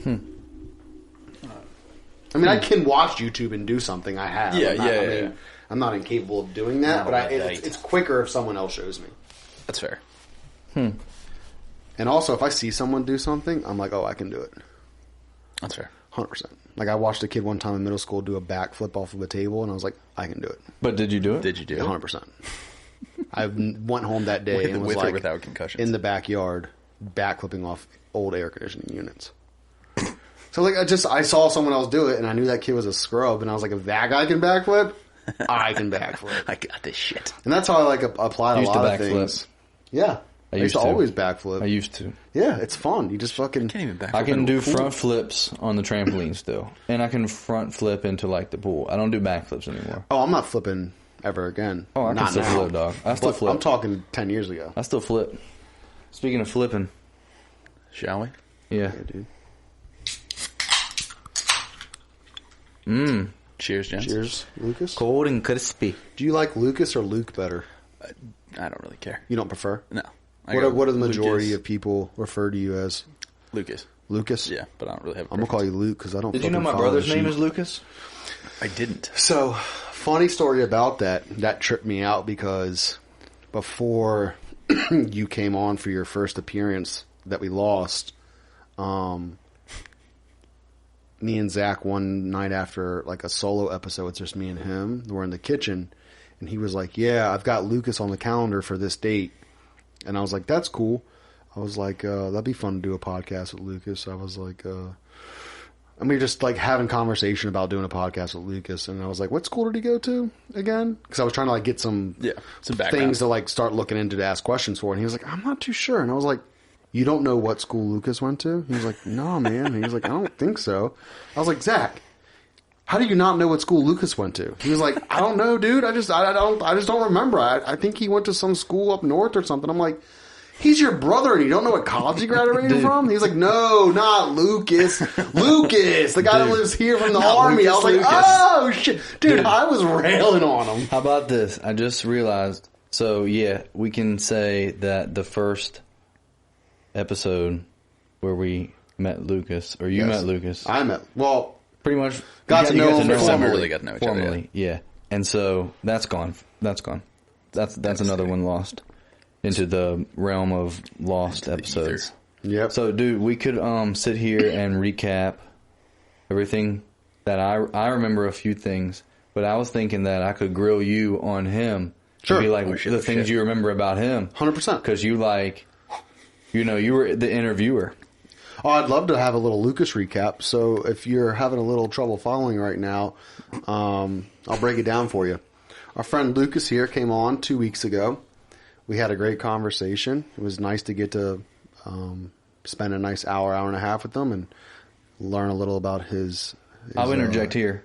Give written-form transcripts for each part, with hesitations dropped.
I mean, I can watch YouTube and do something. I have. Yeah. I'm not incapable of doing that, but it's quicker if someone else shows me. That's fair. And also, if I see someone do something, I'm like, oh, I can do it. That's fair. 100%. Like, I watched a kid one time in middle school do a backflip off of a table, and I was like, I can do it. But did you do it? Did you do it? 100%. I went home that day and was with like, or without concussions? in the backyard, backflipping off old air conditioning units. So, like, I saw someone else do it, and I knew that kid was a scrub, and I was like, if that guy can backflip, I can backflip. I got this shit. And that's how I, like, apply a lot of things. Yeah. I used to always backflip. I used to. Yeah, it's fun. You just fucking... I can't even backflip. I can do front flips on the trampoline still. And I can front flip into, like, the pool. I don't do backflips anymore. Oh, I'm not flipping ever again. Oh, I can still flip, dog. I still flip. I'm talking 10 years ago. I still flip. Speaking of flipping. Shall we? Yeah. Yeah, dude. Cheers, gents. Cheers, Lucas. Cold and crispy. Do you like Lucas or Luke better? I don't really care. You don't prefer? No. What do the majority of people refer to you as? Lucas. Lucas? Yeah, but I don't really have a I'm going to call you Luke because I don't Did you know my follow brother's the name sheep. is Lucas? I didn't. So, funny story about that. That tripped me out because before you came on for your first appearance that we lost, me and Zach one night after like a solo episode, it's just me and him, we're in the kitchen, and he was like, yeah, I've got Lucas on the calendar for this date. And I was like, that's cool. I was like, that'd be fun to do a podcast with Lucas. I was like, I mean, just like having conversation about doing a podcast with Lucas. And I was like, what school did he go to again? Because I was trying to like get some background. things to like start looking into to ask questions for. And he was like, I'm not too sure. And I was like, you don't know what school Lucas went to? He was like, no, man. And he was like, I don't think so. I was like, Zach, how do you not know what school Lucas went to? He was like, I don't know, dude. I just don't remember. I think he went to some school up north or something. I'm like, he's your brother and you don't know what college he graduated from? He's like, no, not Lucas. Lucas, the guy that lives here from the army. I was like, oh, shit. Dude, I was railing on him. How about this? I just realized. So, yeah, we can say that the first episode where we met Lucas, or you met Lucas. I met, well, pretty much got to know him First time we formally. really got to know each other. formally, yeah. And so that's gone. That's gone. That's another one lost into the realm of lost episodes. Yep. So, dude, we could sit here and recap everything that I remember a few things, but I was thinking that I could grill you on him. Sure. And be like the things you remember about him. 100%. Because you you were the interviewer. Oh, I'd love to have a little Lucas recap. So if you're having a little trouble following right now, I'll break it down for you. Our friend Lucas here came on 2 weeks ago. We had a great conversation. It was nice to get to spend a nice hour and a half with them and learn a little about his I'll interject here.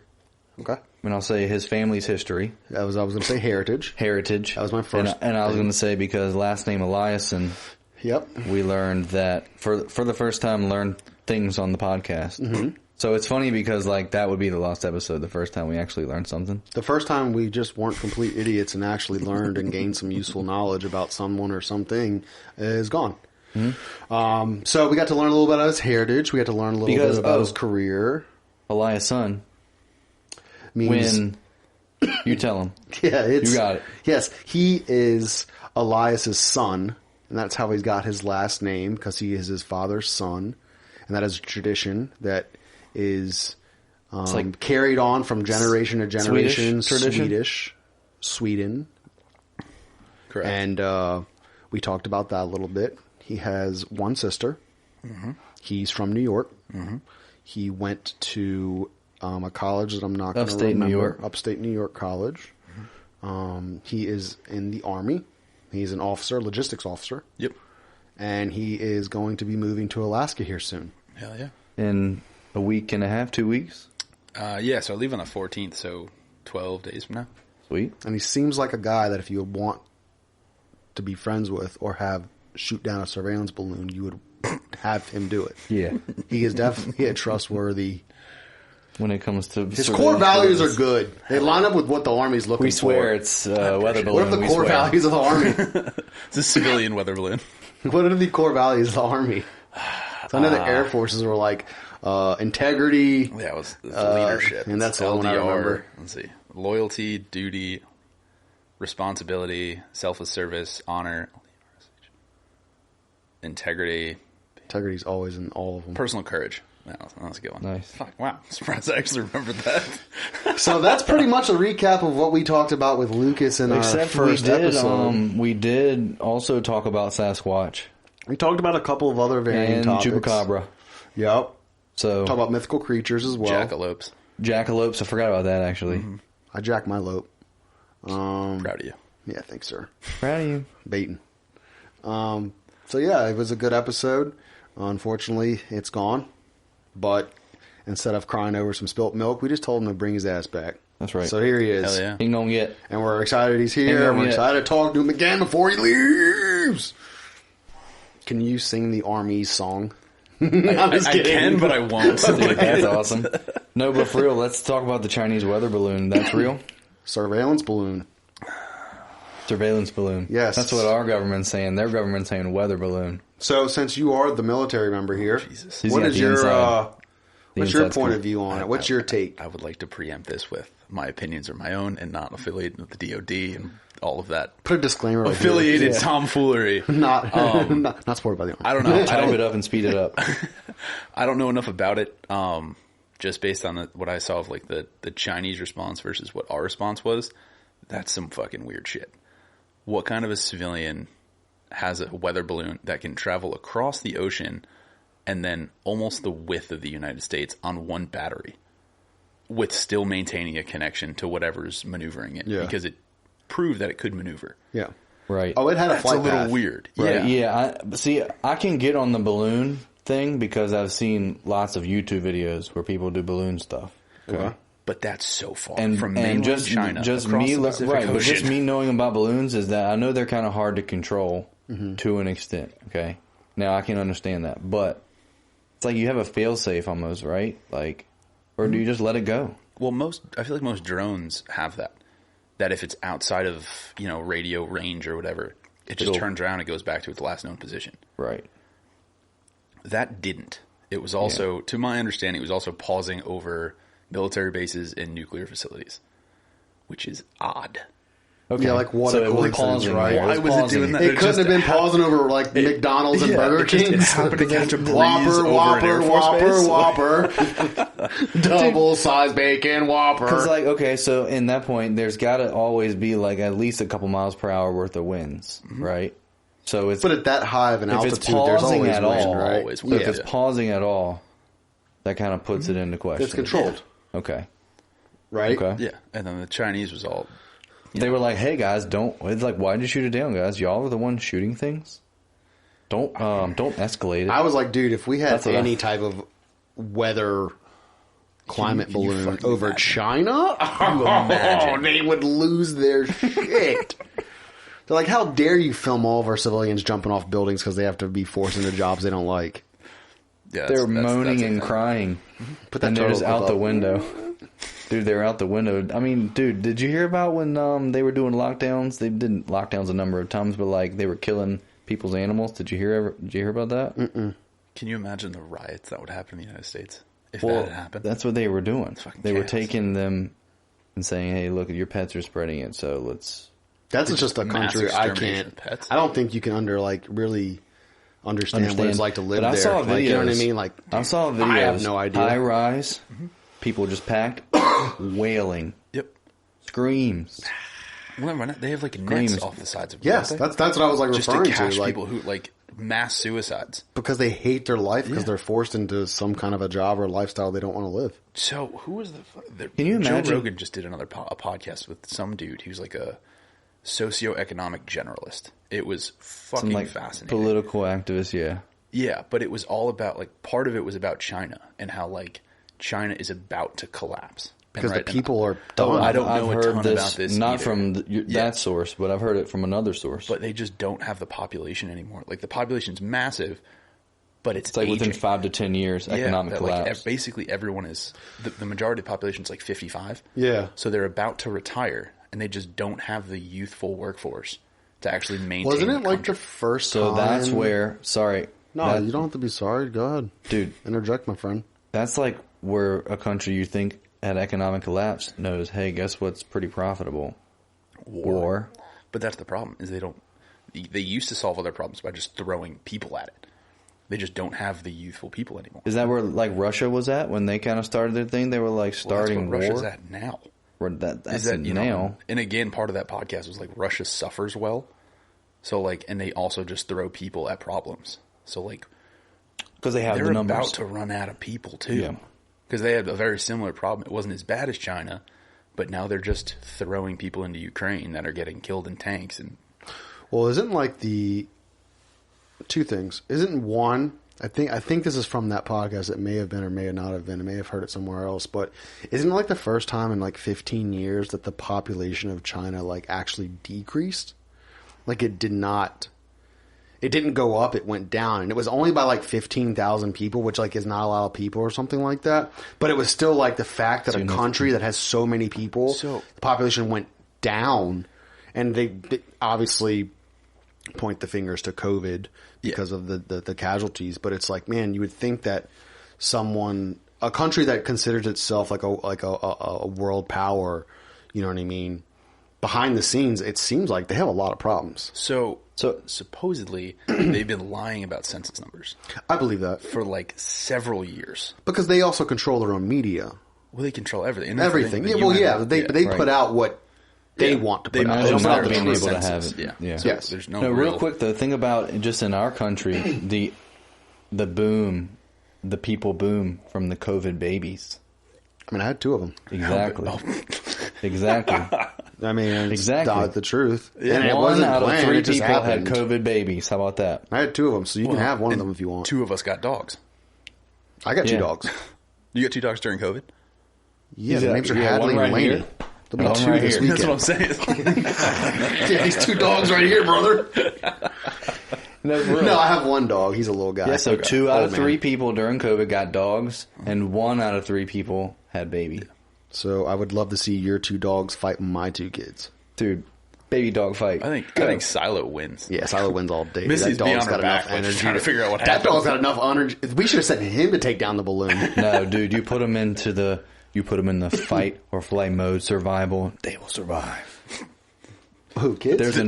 Okay. And I'll say his family's history. I was going to say heritage. Heritage. That was my first. And I was going to say, because last name Eliason, Yep. we learned that for the first time, learned things on the podcast. Mm-hmm. So it's funny because like that would be the lost episode, the first time we actually learned something. The first time we just weren't complete idiots and actually learned and gained some useful knowledge about someone or something is gone. Mm-hmm. So we got to learn a little bit about his heritage. We got to learn a little bit about his career. Eliason. Means, When you tell him. Yeah, you got it. Yes, he is Elias's son, and that's how he's got his last name, because he is his father's son, and that is a tradition that is like carried on from generation to generation. Sweden. Correct. And we talked about that a little bit. He has one sister. Mm-hmm. He's from New York. Mm-hmm. He went to a college that I'm not going to remember. New York. Upstate New York College. Mm-hmm. He is in the Army. He's an officer, logistics officer. Yep. And he is going to be moving to Alaska here soon. Hell yeah. In a week and a half, 2 weeks. Yeah, so I leave on the 14th, so 12 days from now. Sweet. And he seems like a guy that if you want to be friends with or have shoot down a surveillance balloon, you would have him do it. Yeah. He is definitely a trustworthy. When it comes to His core values are good. They line up with what the Army's looking for. We swear it's weather balloon. What are the core values of the Army? It's a civilian weather balloon. What are the core values of the Army? I know the Air Forces were like integrity. Yeah, it was leadership. And that's the one I remember. Let's see. Loyalty, duty, responsibility, selfless service, honor, integrity. Integrity's always in all of them. Personal courage. That was a good one. Nice. Fuck, wow. I'm surprised I actually remembered that. So that's pretty much a recap of what we talked about with Lucas in our first episode. We did also talk about Sasquatch. We talked about a couple of other varying and topics. Chupacabra. Yep. So Talk about mythical creatures as well. Jackalopes. Jackalopes. I forgot about that, actually. Mm-hmm. I jacked my lope. Proud of you. Yeah, thanks, sir. Proud of you. Baiting. So yeah, it was a good episode. Unfortunately, it's gone. But instead of crying over some spilt milk, we just told him to bring his ass back. That's right. So here he is. Hell yeah. Ain't gonna get. And we're excited he's here. Ain't gonna And we're get. excited to talk to him again before he leaves. Can you sing the Army's song? I'm just I kidding. can, but I won't. Dude, that's awesome. No, but for real, let's talk about the Chinese weather balloon. That's real? Surveillance balloon. Surveillance balloon. Yes. That's what our government's saying. Their government's saying weather balloon. So since you are the military member here, Jesus. He's what got is the your inside. what's your inside point scoop. of view on it? What's your take? I would like to preempt this with my opinions are my own and not affiliated with the DOD and all of that Put a disclaimer. right here. affiliated tomfoolery. Not, not supported by the Army. I don't know. Type it up and speed it up. I don't know enough about it. Just based on what I saw of like the Chinese response versus what our response was, that's some fucking weird shit. What kind of a civilian has a weather balloon that can travel across the ocean and then almost the width of the United States on one battery with still maintaining a connection to whatever's maneuvering it? Yeah. Because it proved that it could maneuver. Yeah. Right. Oh, it had a That's a flight little path. weird. Right. Yeah. I can get on the balloon thing because I've seen lots of YouTube videos where people do balloon stuff. Okay. But that's so far And from and mainland just China just across me the Pacific right, but Ocean. just me knowing about balloons is that I know they're kind of hard to control to an extent. Okay, now I can understand that, but it's like you have a fail-safe almost, right? Like, or do you just let it go? Well, I feel like most drones have that. That if it's outside of, radio range or whatever, it just turns around and goes back to its last known position. Right. That didn't. It was also, to my understanding, it was also pausing over military bases and nuclear facilities, which is odd. Okay. Yeah, like what so a it was coincidence, pausing, right? Why was it doing that? It couldn't have been pausing over like McDonald's and Burger King. It happened to catch a breeze Whopper, over an Air Force Whopper, base. Whopper. Double size bacon Whopper. Because, like, okay, so in that point, there's got to always be, like, at least a couple miles per hour worth of winds, right? So it's... But at that high of an if it's altitude, there's pausing always at wind, all, right? Always so wind, if it's yeah. pausing at all, that kind of puts it into question. It's controlled, Okay. right? Okay. Yeah, and then the Chinese was all... They were like, "Hey guys, don't." It's like, why'd you shoot it down, guys? Y'all are the ones shooting things. Don't escalate it. I was like, dude, if we had That's what any type of weather climate Can you balloon fucking over imagine? China, imagine? they would lose their shit. They're like, how dare you film all of our civilians jumping off buildings because they have to be forced into jobs they don't like? Yeah, They're that's moaning a and thing. crying, Put that and they're total just out clip the up. window. Dude, they're out the window. I mean, dude, did you hear about when they were doing lockdowns? They did lockdowns a number of times, but like they were killing people's animals. Did you hear about that? Mm-mm. Can you imagine the riots that would happen in the United States if Well, that had happened? that's what they were doing. fucking They were chaos. taking them and saying, "Hey, look, your pets are spreading it, so let's." That's just a Mass country I extermination can't. of pets. I don't think you can really understand what it's like to live But I there. saw Like, you know what I videos. mean? Like, I saw videos. I have no idea. High rise, people just packed, wailing, Yep. screams. Well, they have like nets Screams. off the sides of yes, don't they? that's what I was like just to referring catch to. Like, people who like mass suicides. because they hate their life because Yeah. they're forced into some kind of a job or lifestyle they don't want to live. So who was the Can you Joe imagine- Rogan just did another a podcast with some dude who's like a socioeconomic generalist. It was Some fucking like fascinating. political activists, yeah. Yeah, but it was all about like part of it was about China and how like China is about to collapse. Because And, right, the and people are dumb. I don't I've know a heard ton this, about this not either. from Yeah. that source, but I've heard it from another source. But they just don't have the population anymore. Like the population's massive, but it's It's like within aging. 5 to 10 years, economic that, collapse. Like, basically everyone is the majority of the population is like 55. Yeah. So they're about to retire, and they just don't have the youthful workforce to actually maintain. Wasn't it the like the country. first So time? that's where, sorry, No, you don't have to be sorry. Go ahead. Dude. Interject, my friend. That's like where a country you think had economic collapse knows, hey, guess what's pretty profitable? War. But that's the problem, is they used to solve all their problems by just throwing people at it. They just don't have the youthful people anymore. Is that where like Russia was at when they kind of started their thing? They were like starting war. war. Russia's at now. Or that's that, now. Know, and again, part of that podcast was like Russia suffers well. So like, and they also just throw people at problems. So like, because they have the numbers. They're about to run out of people too. Because they had a very similar problem. It wasn't as bad as China, but now they're just throwing people into Ukraine that are getting killed in tanks. And well, isn't like the two things? Isn't one? I think this is from that podcast. It may have been or may not have been. I may have heard it somewhere else. But isn't it like the first time in like 15 years that the population of China like actually decreased? Like it didn't go up, it went down. And it was only by like 15,000 people, which like is not a lot of people or something like that. But it was still like the fact that a country that has so many people, the population went down. And they obviously point the fingers to COVID because of the casualties. But it's like, man, you would think that a country that considers itself like a world power, you know what I mean? Behind the scenes, it seems like they have a lot of problems. So supposedly they've been lying about census numbers. I believe that for like several years because they also control their own media. Well, they control everything. Everything. They put out what they want to put out. They don't not being able to have it. Yeah. So yes. There's no real quick. The thing about just in our country, the boom, the people boom from the COVID babies. I mean, I had two of them. Exactly. Exactly. I mean, exactly. Not the truth. Yeah. And it one wasn't out of planned, three it just people happened. had COVID babies. How about that? I had two of them, so you can have one of them if you want. Two of us got dogs. I got two dogs. You got two dogs during COVID? Yeah, their names are Hadley and Laney. There'll be two this weekend. That's what I'm saying. Yeah, these two dogs right here, brother. No, I have one dog. He's a little guy. Yeah, so 2 out of 3 people during COVID got dogs, and 1 out of 3 people had baby. So I would love to see your two dogs fight my two kids. Dude, baby dog fight. I think Silo wins. Yeah, Silo wins all day. Missy's that dog's got back, enough energy. Trying to figure out what that happened. dog's got enough energy. We should have sent him to take down the balloon. No, dude, you put them in the fight or flight mode, survival. They will survive. Who, kids? There's a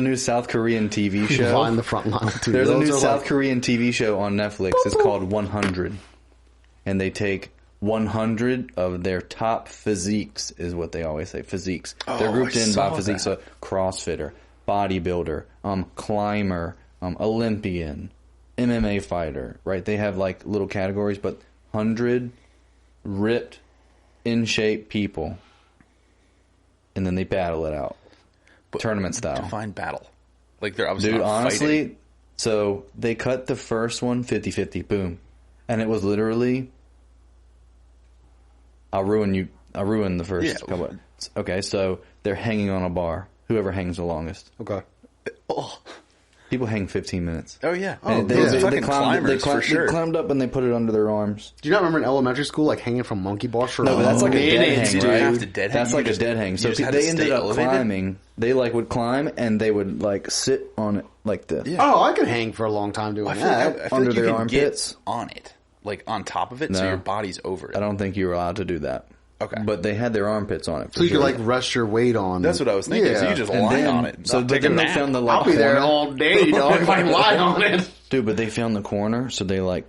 new South Korean TV show. Line the front line. There's a new South Korean TV show on Netflix. It's called 100, and they take 100 of their top physiques, is what they always say. Physiques. They're grouped in by physiques. So CrossFitter, bodybuilder, climber, Olympian, MMA fighter. Right? They have like little categories, but 100 ripped, in shape people, and then they battle it out, tournament style. Define battle. Like they're obviously Dude, not honestly, fighting. So they cut the first one 50-50, boom, and it was literally. I'll ruin the first couple. Okay, so they're hanging on a bar. Whoever hangs the longest. Okay. Oh. People hang 15 minutes. Oh yeah. They climbed up and they put it under their arms. Do you not remember in elementary school, like hanging from monkey bars for? No, but that's like a dead hang, dude. right? Have to dead hang. That's like a dead hang. So they ended up climbing. They like would climb and they would like sit on it like this. Yeah. Oh, I could hang for a long time doing that. I feel under like you their can armpits. Get on it, like on top of it, No. so your body's over it. I don't think you were allowed to do that. Okay. But they had their armpits on it. So you could like rest your weight on. That's what I was thinking. So you just lie on it. So then they found the I'll be there all day, dog. If I lie on it. Dude, but they found the corner, so they like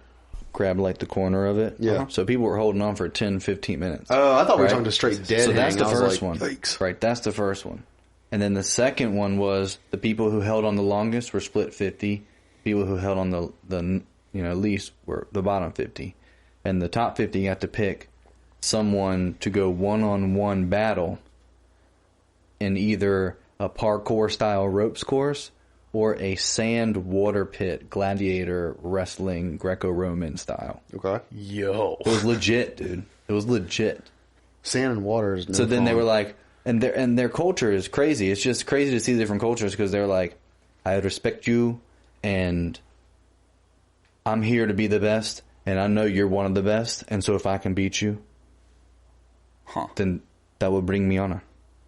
grabbed like the corner of it. Yeah. So people were holding on for 10, 15 minutes. Oh, I thought we were talking to straight dead. So that's the first one. Yikes. Right, that's the first one. And then the second one was the people who held on the longest were split 50. People who held on the least were the bottom 50. And the top 50 got to pick someone to go one-on-one battle in either a parkour style ropes course or a sand water pit gladiator wrestling Greco-Roman style. Okay. Yo. It was legit, dude. It was legit. Sand and water is no So then fun. they were like, and their culture is crazy. It's just crazy to see the different cultures because they're like, I respect you and I'm here to be the best and I know you're one of the best and so if I can beat you, then that would bring me honor.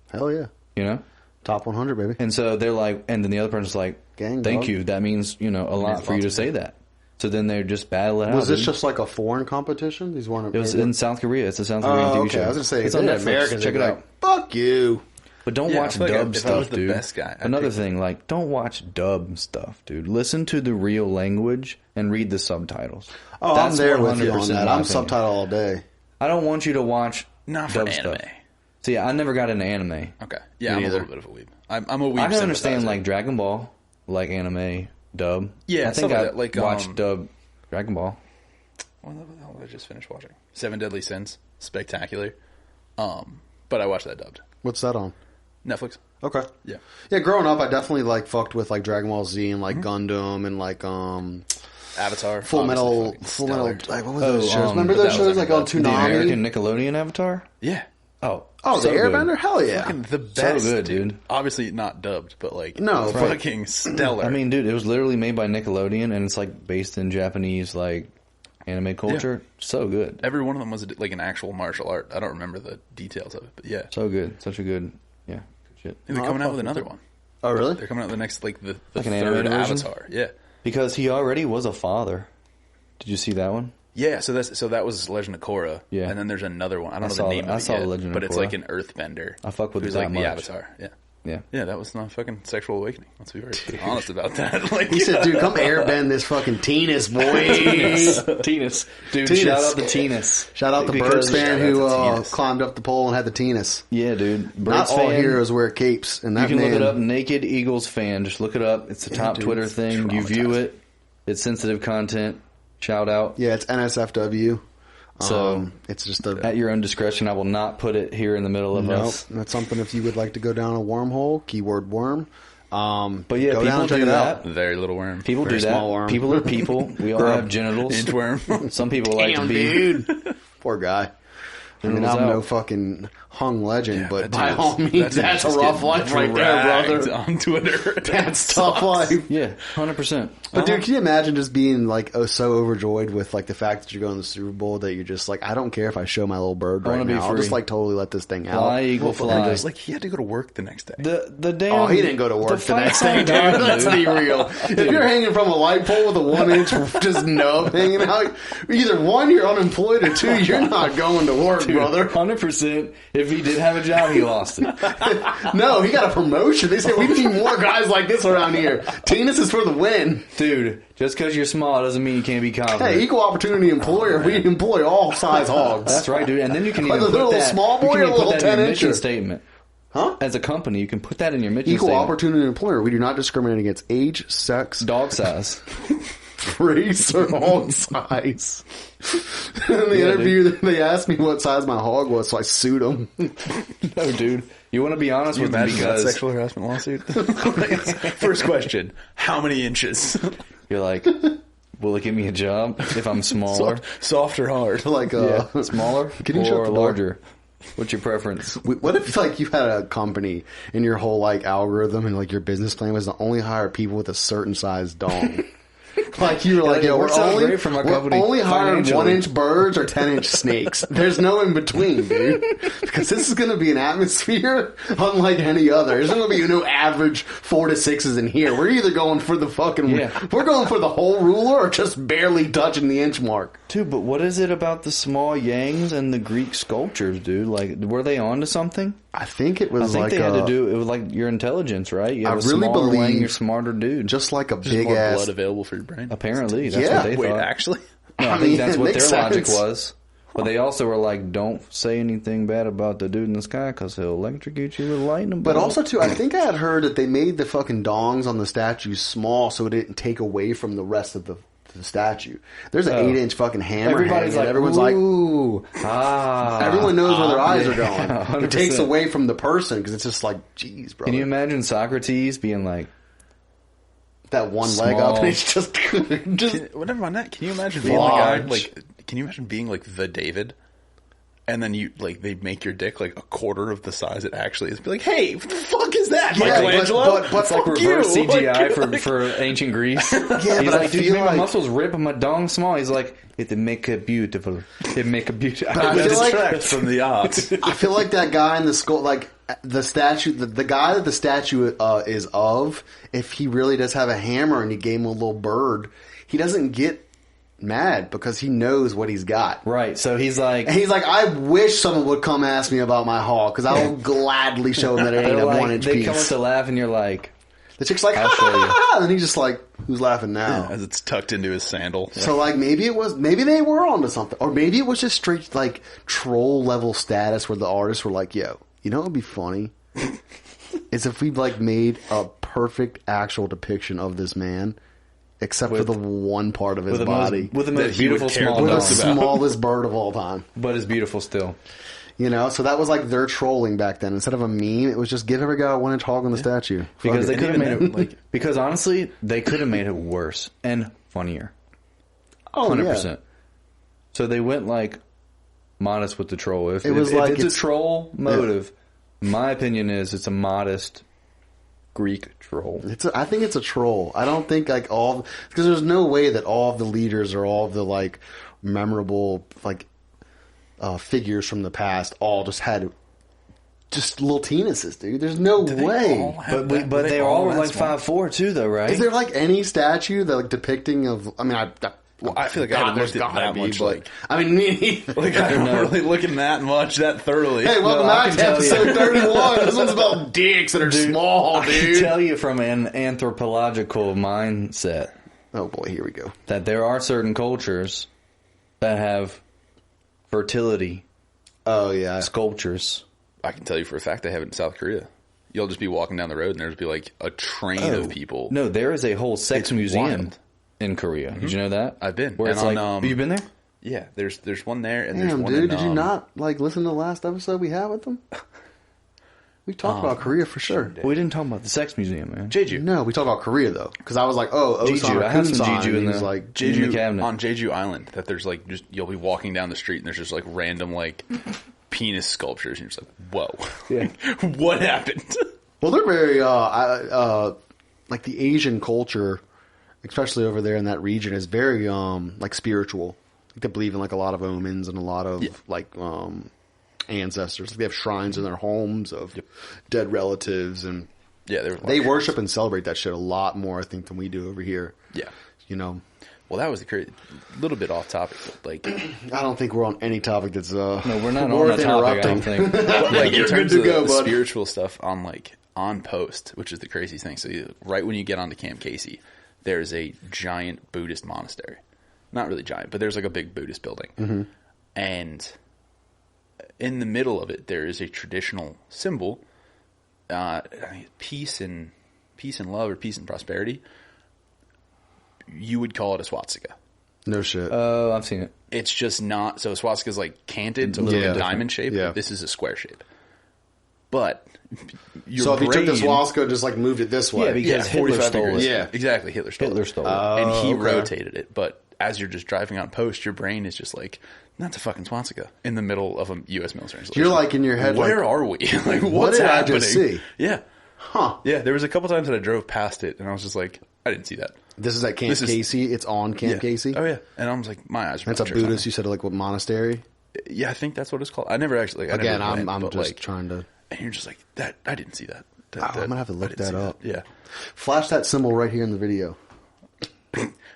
Hell yeah. You know? Top 100, baby. And so they're like, and then the other person's like, Gang, thank dog. you. That means, a lot for you to say that. So then they just battle it out. Was this dude. just like a foreign competition? These weren't. It was in South Korea. It's a South Korean TV show. I was gonna say it's on Netflix. Americans. Check it out. Fuck you. But don't Yeah, watch I feel like dub if I was stuff, the dude. best guy, I'd Another pick- thing, like, don't watch dub stuff, dude. Listen to the real language and read the subtitles. Oh, That's I'm there with you 100% on that. my I'm opinion. subtitle all day. I don't want you to watch Not for dub anime. stuff. See, I never got into anime. Okay. Yeah, Me I'm a neither. little bit of a weeb. I'm a weeb. I can understand sympathizer. like Dragon Ball, like anime dub. Yeah, I think stuff like I that, like, watched dub Dragon Ball. What the hell did I just finish watching? Seven Deadly Sins. Spectacular. But I watched that dubbed. What's that on? Netflix. Okay. Yeah. Yeah, growing up, I definitely like fucked with like Dragon Ball Z and like Gundam and like Avatar. Full Metal. fucking Full Metal. stellar. Like, what was those shows? but Remember those that was shows like on the The Toonami? American Nickelodeon Avatar. Yeah. Oh, Oh, so the good. Airbender? Hell yeah! Fucking the best, good, dude. Obviously not dubbed, but like No, right. fucking stellar. I mean, dude, it was literally made by Nickelodeon, and it's like based in Japanese like anime culture. So good, every one of them was like an actual martial art. I don't remember the details of it, but yeah, so good, such a good, yeah, good shit. they're coming out with another one. Oh, really? They're coming out with the next like the Like an third animated version? Avatar. Yeah, Because he already was a father. Did you see that one? yeah. So that was Legend of Korra. Yeah. and then there's another one. I don't know saw the name. I of it saw yet, Legend of but it's Korra. like an Earthbender. I fuck with who's it like that the much. Avatar. Yeah. Yeah. Yeah, that was not fucking sexual awakening. Let's be very honest about that. Like, He said, "Dude, come airbend this fucking Teenus, boy." Tennis. Dude, Tennis. shout out to Tennis. Shout out the Because- Birds fan shout out who to Teenus. climbed up the pole and had the Teenus. Yeah, dude. Not Birds all fan, heroes wear capes, and You that can man. look it up. Naked Eagles fan. Just look it up. It's the top dude, Twitter it's thing. You view it. It's sensitive content. Shout out. Yeah, it's NSFW. So it's just a. at your own discretion, I will not put it here in the middle of Nope, us. that's something if you would like to go down a wormhole, keyword worm. But yeah, go down people and check do it out. that. very little worm. People Very do small that. worm. People are people. We all have genitals. Inchworm. Some people like to be. dude. Poor guy. I mean, Genitals I'm no out. fucking hung legend, Yeah, but that by dude's- all means, that that's a dude's rough getting life right there, dragged brother. on Twitter. That's tough life. Yeah, 100%. But dude, can you imagine just being like so overjoyed with like the fact that you're going to the Super Bowl that you're just like, I don't care if I show my little bird I right wanna be now. I'll free. just like totally let this thing out. Fly, eagle, Well, fly. just like he had to go to work the next day. The damn. Oh, he didn't go to work the next day, dude. Let's be real. If you're hanging from a light pole with a 1-inch just nub hanging out, either one, you're unemployed, or two, you're not going to work, brother. 100%. If he did have a job, he lost it. No, he got a promotion. They say we need more guys like this around here. Tennis is for the win. Dude, just because you're small doesn't mean you can't be confident. Hey, equal opportunity employer. We employ all size hogs. That's right, dude. And then you can even Whether put they're a little that, small boy you can or a even put little that in your 10-incher. mission statement. Huh? As a company, you can put that in your mission Equal statement. opportunity employer. We do not discriminate against age, sex, Dog size. race, or hog size. In the interview, they asked me what size my hog was, so I sued them. No, dude. You want to be honest Can you with me imagine that because sexual harassment lawsuit? First question: how many inches? you're like, will it give me a job if I'm smaller? Soft or hard? Like, Yeah, smaller Can you shut or the door? larger? What's your preference? what if like you had a company and your whole like algorithm and like your business plan was to only hire people with a certain size dong? Like you were like, it yo, we're works out only, great for my we're company only hiring financially. 1-inch birds or 10-inch snakes. There's no in between, dude. Because this is going to be an atmosphere unlike any other. There's going to be no average 4 to 6s in here. We're either going for the fucking, Yeah. we're going for the whole ruler or just barely touching the inch mark. Dude, but what is it about the small yangs and the Greek sculptures, dude? Like, were they onto something? I think it I was think like they had to do it with like your intelligence, right? You have I a really smaller wang, believe- you're a smarter dude. just like a Just big more ass. blood available for your brain. Apparently, that's Yeah. what they Wait, thought. actually, No, I I think mean, that's it what their makes logic sense. was. But they also were like, don't say anything bad about the dude in the sky because he'll electrocute you with lightning. But bolt. also, too, I think I had heard that they made the fucking dongs on the statue small so it didn't take away from the rest of the statue. There's an 8-inch fucking hammer. Everybody's hanging, like, and everyone's like, ooh, ah. everyone knows where their eyes are yeah, going. It takes 100%. away from the person because it's just like, geez, bro. Can you imagine Socrates being like, that one leg up Small. and it's just, just well, never mind that. Can you imagine being the guy? Large. Like, can you imagine being like the David? And then you like they make your dick like a quarter of the size it actually is. Be like, hey, what the fuck is that, Yeah, Michelangelo? but it's like Fuck reverse you. CGI Like, for ancient Greece? Yeah, He's but like, I dude, you feel make my like- muscles rip and my dong small. He's like, it make it beautiful. It make it beautiful. I feel like- distract from the odds. I feel like that guy in the skull, like the statue, the guy that the statue is of, if he really does have a hammer and you gave him a little bird, he doesn't get mad because he knows what he's got. Right. So he's like, I wish someone would come ask me about my hog because I will gladly show them that it ain't a 1 inch they piece. come up to laugh, and you're like, the chick's like, I'll show you. and he's just like, who's laughing now? As it's tucked into his sandal. So like maybe they were onto something, or maybe it was just straight like troll level status where the artists were like, yo, you know what would be funny is if we like made a perfect actual depiction of this man. Except for the one part of his body. with the most he would beautiful care small the with the most about. smallest bird of all time. but it's beautiful still. You know, so that was like their trolling back then. Instead of a meme, it was just give every guy a 1 inch hog on the statue. Because they Fuck could have And made even it because honestly, they could have made it worse and funnier. Oh, 100%. yeah. So they went like modest with the troll. If It was like it's it's- a troll motive, my opinion is it's a modest Greek troll. I think it's a troll. I don't think like because there's no way that all of the leaders or all of the like memorable like figures from the past all just had just little penises, dude. There's no way. But they all were like 5'4" too, though, right? Is there like any statue that like depicting of? I mean, Well, I feel like I haven't looked at that much. Like, I mean, me neither. like I don't really look at that thoroughly. Hey, welcome I back can to tell you. episode 31. This one's about dicks that are small, I can dude. tell you from an anthropological mindset Oh boy, here we go. that there are certain cultures that have fertility Oh yeah, sculptures. I can tell you for a fact I have it in South Korea. You'll just be walking down the road and there'll be like a train of people. No, there is a whole sex It's museum wild. in Korea. Did you know that? I've been. Where And it's on, like, you've been there? Yeah, there's one there and there's damn, one dude. in, Did you not like listen to the last episode we had with them? We talked about Korea for sure. We didn't talk about the sex museum, man. Jeju. No, we talked about Korea though, because I was like, oh, Jeju. Osan I have some Kunsan, Jeju and in he was the- like, in the cabinet. On Jeju Island, that there's like just you'll be walking down the street and there's just like random like penis sculptures and you're just like, whoa, Yeah. what happened? well, they're very like the Asian culture, especially over there in that region, is very like spiritual. Like they believe in like a lot of omens and a lot of like ancestors. Like they have shrines in their homes of dead relatives, and Yeah, they worship and celebrate that shit a lot more, I think, than we do over here. Yeah. You know, Well, that was a little bit off topic, but like I don't think we're on any topic that's No, we're not on worth that topic, I don't interrupting. think. like You're in terms good of to go, the bud. spiritual stuff on post, which is the craziest thing. So right when you get onto Camp Casey, there's a giant Buddhist monastery. Not really giant, but there's like a big Buddhist building. Mm-hmm. And in the middle of it, there is a traditional symbol, peace and love or peace and prosperity. You would call it a swastika. No shit. I've seen it. It's just not, so a swastika is like canted, so it's Yeah. like a diamond shape. Yeah. This is a square shape. But your So if you took the brain- swastika and just like moved it this way, Yeah, because Hitler 45 stole degrees. it. Yeah. Exactly. Hitler stole Hitler it. stole it. And he okay. rotated it. But as you're just driving on post, your brain is just like, that's a fucking swastika in the middle of a U.S. military installation. You're like in your head, where like, are we? Like, what's did I happening? just see? Yeah. huh? Yeah, there was a couple times that I drove past it, and I was just like, I didn't see that. This is at Camp This is- Casey. It's on Camp Yeah. Casey. Oh, yeah. And I was like, my eyes are That's a punctured or Buddhist. something. You said like what monastery? Yeah, I think that's what it's called. I never actually, like, I Again, never went, I'm but, just like, trying to and you're just like, that, I didn't see that. I'm gonna have to look I didn't that see up. Yeah. flash that symbol right here in the video.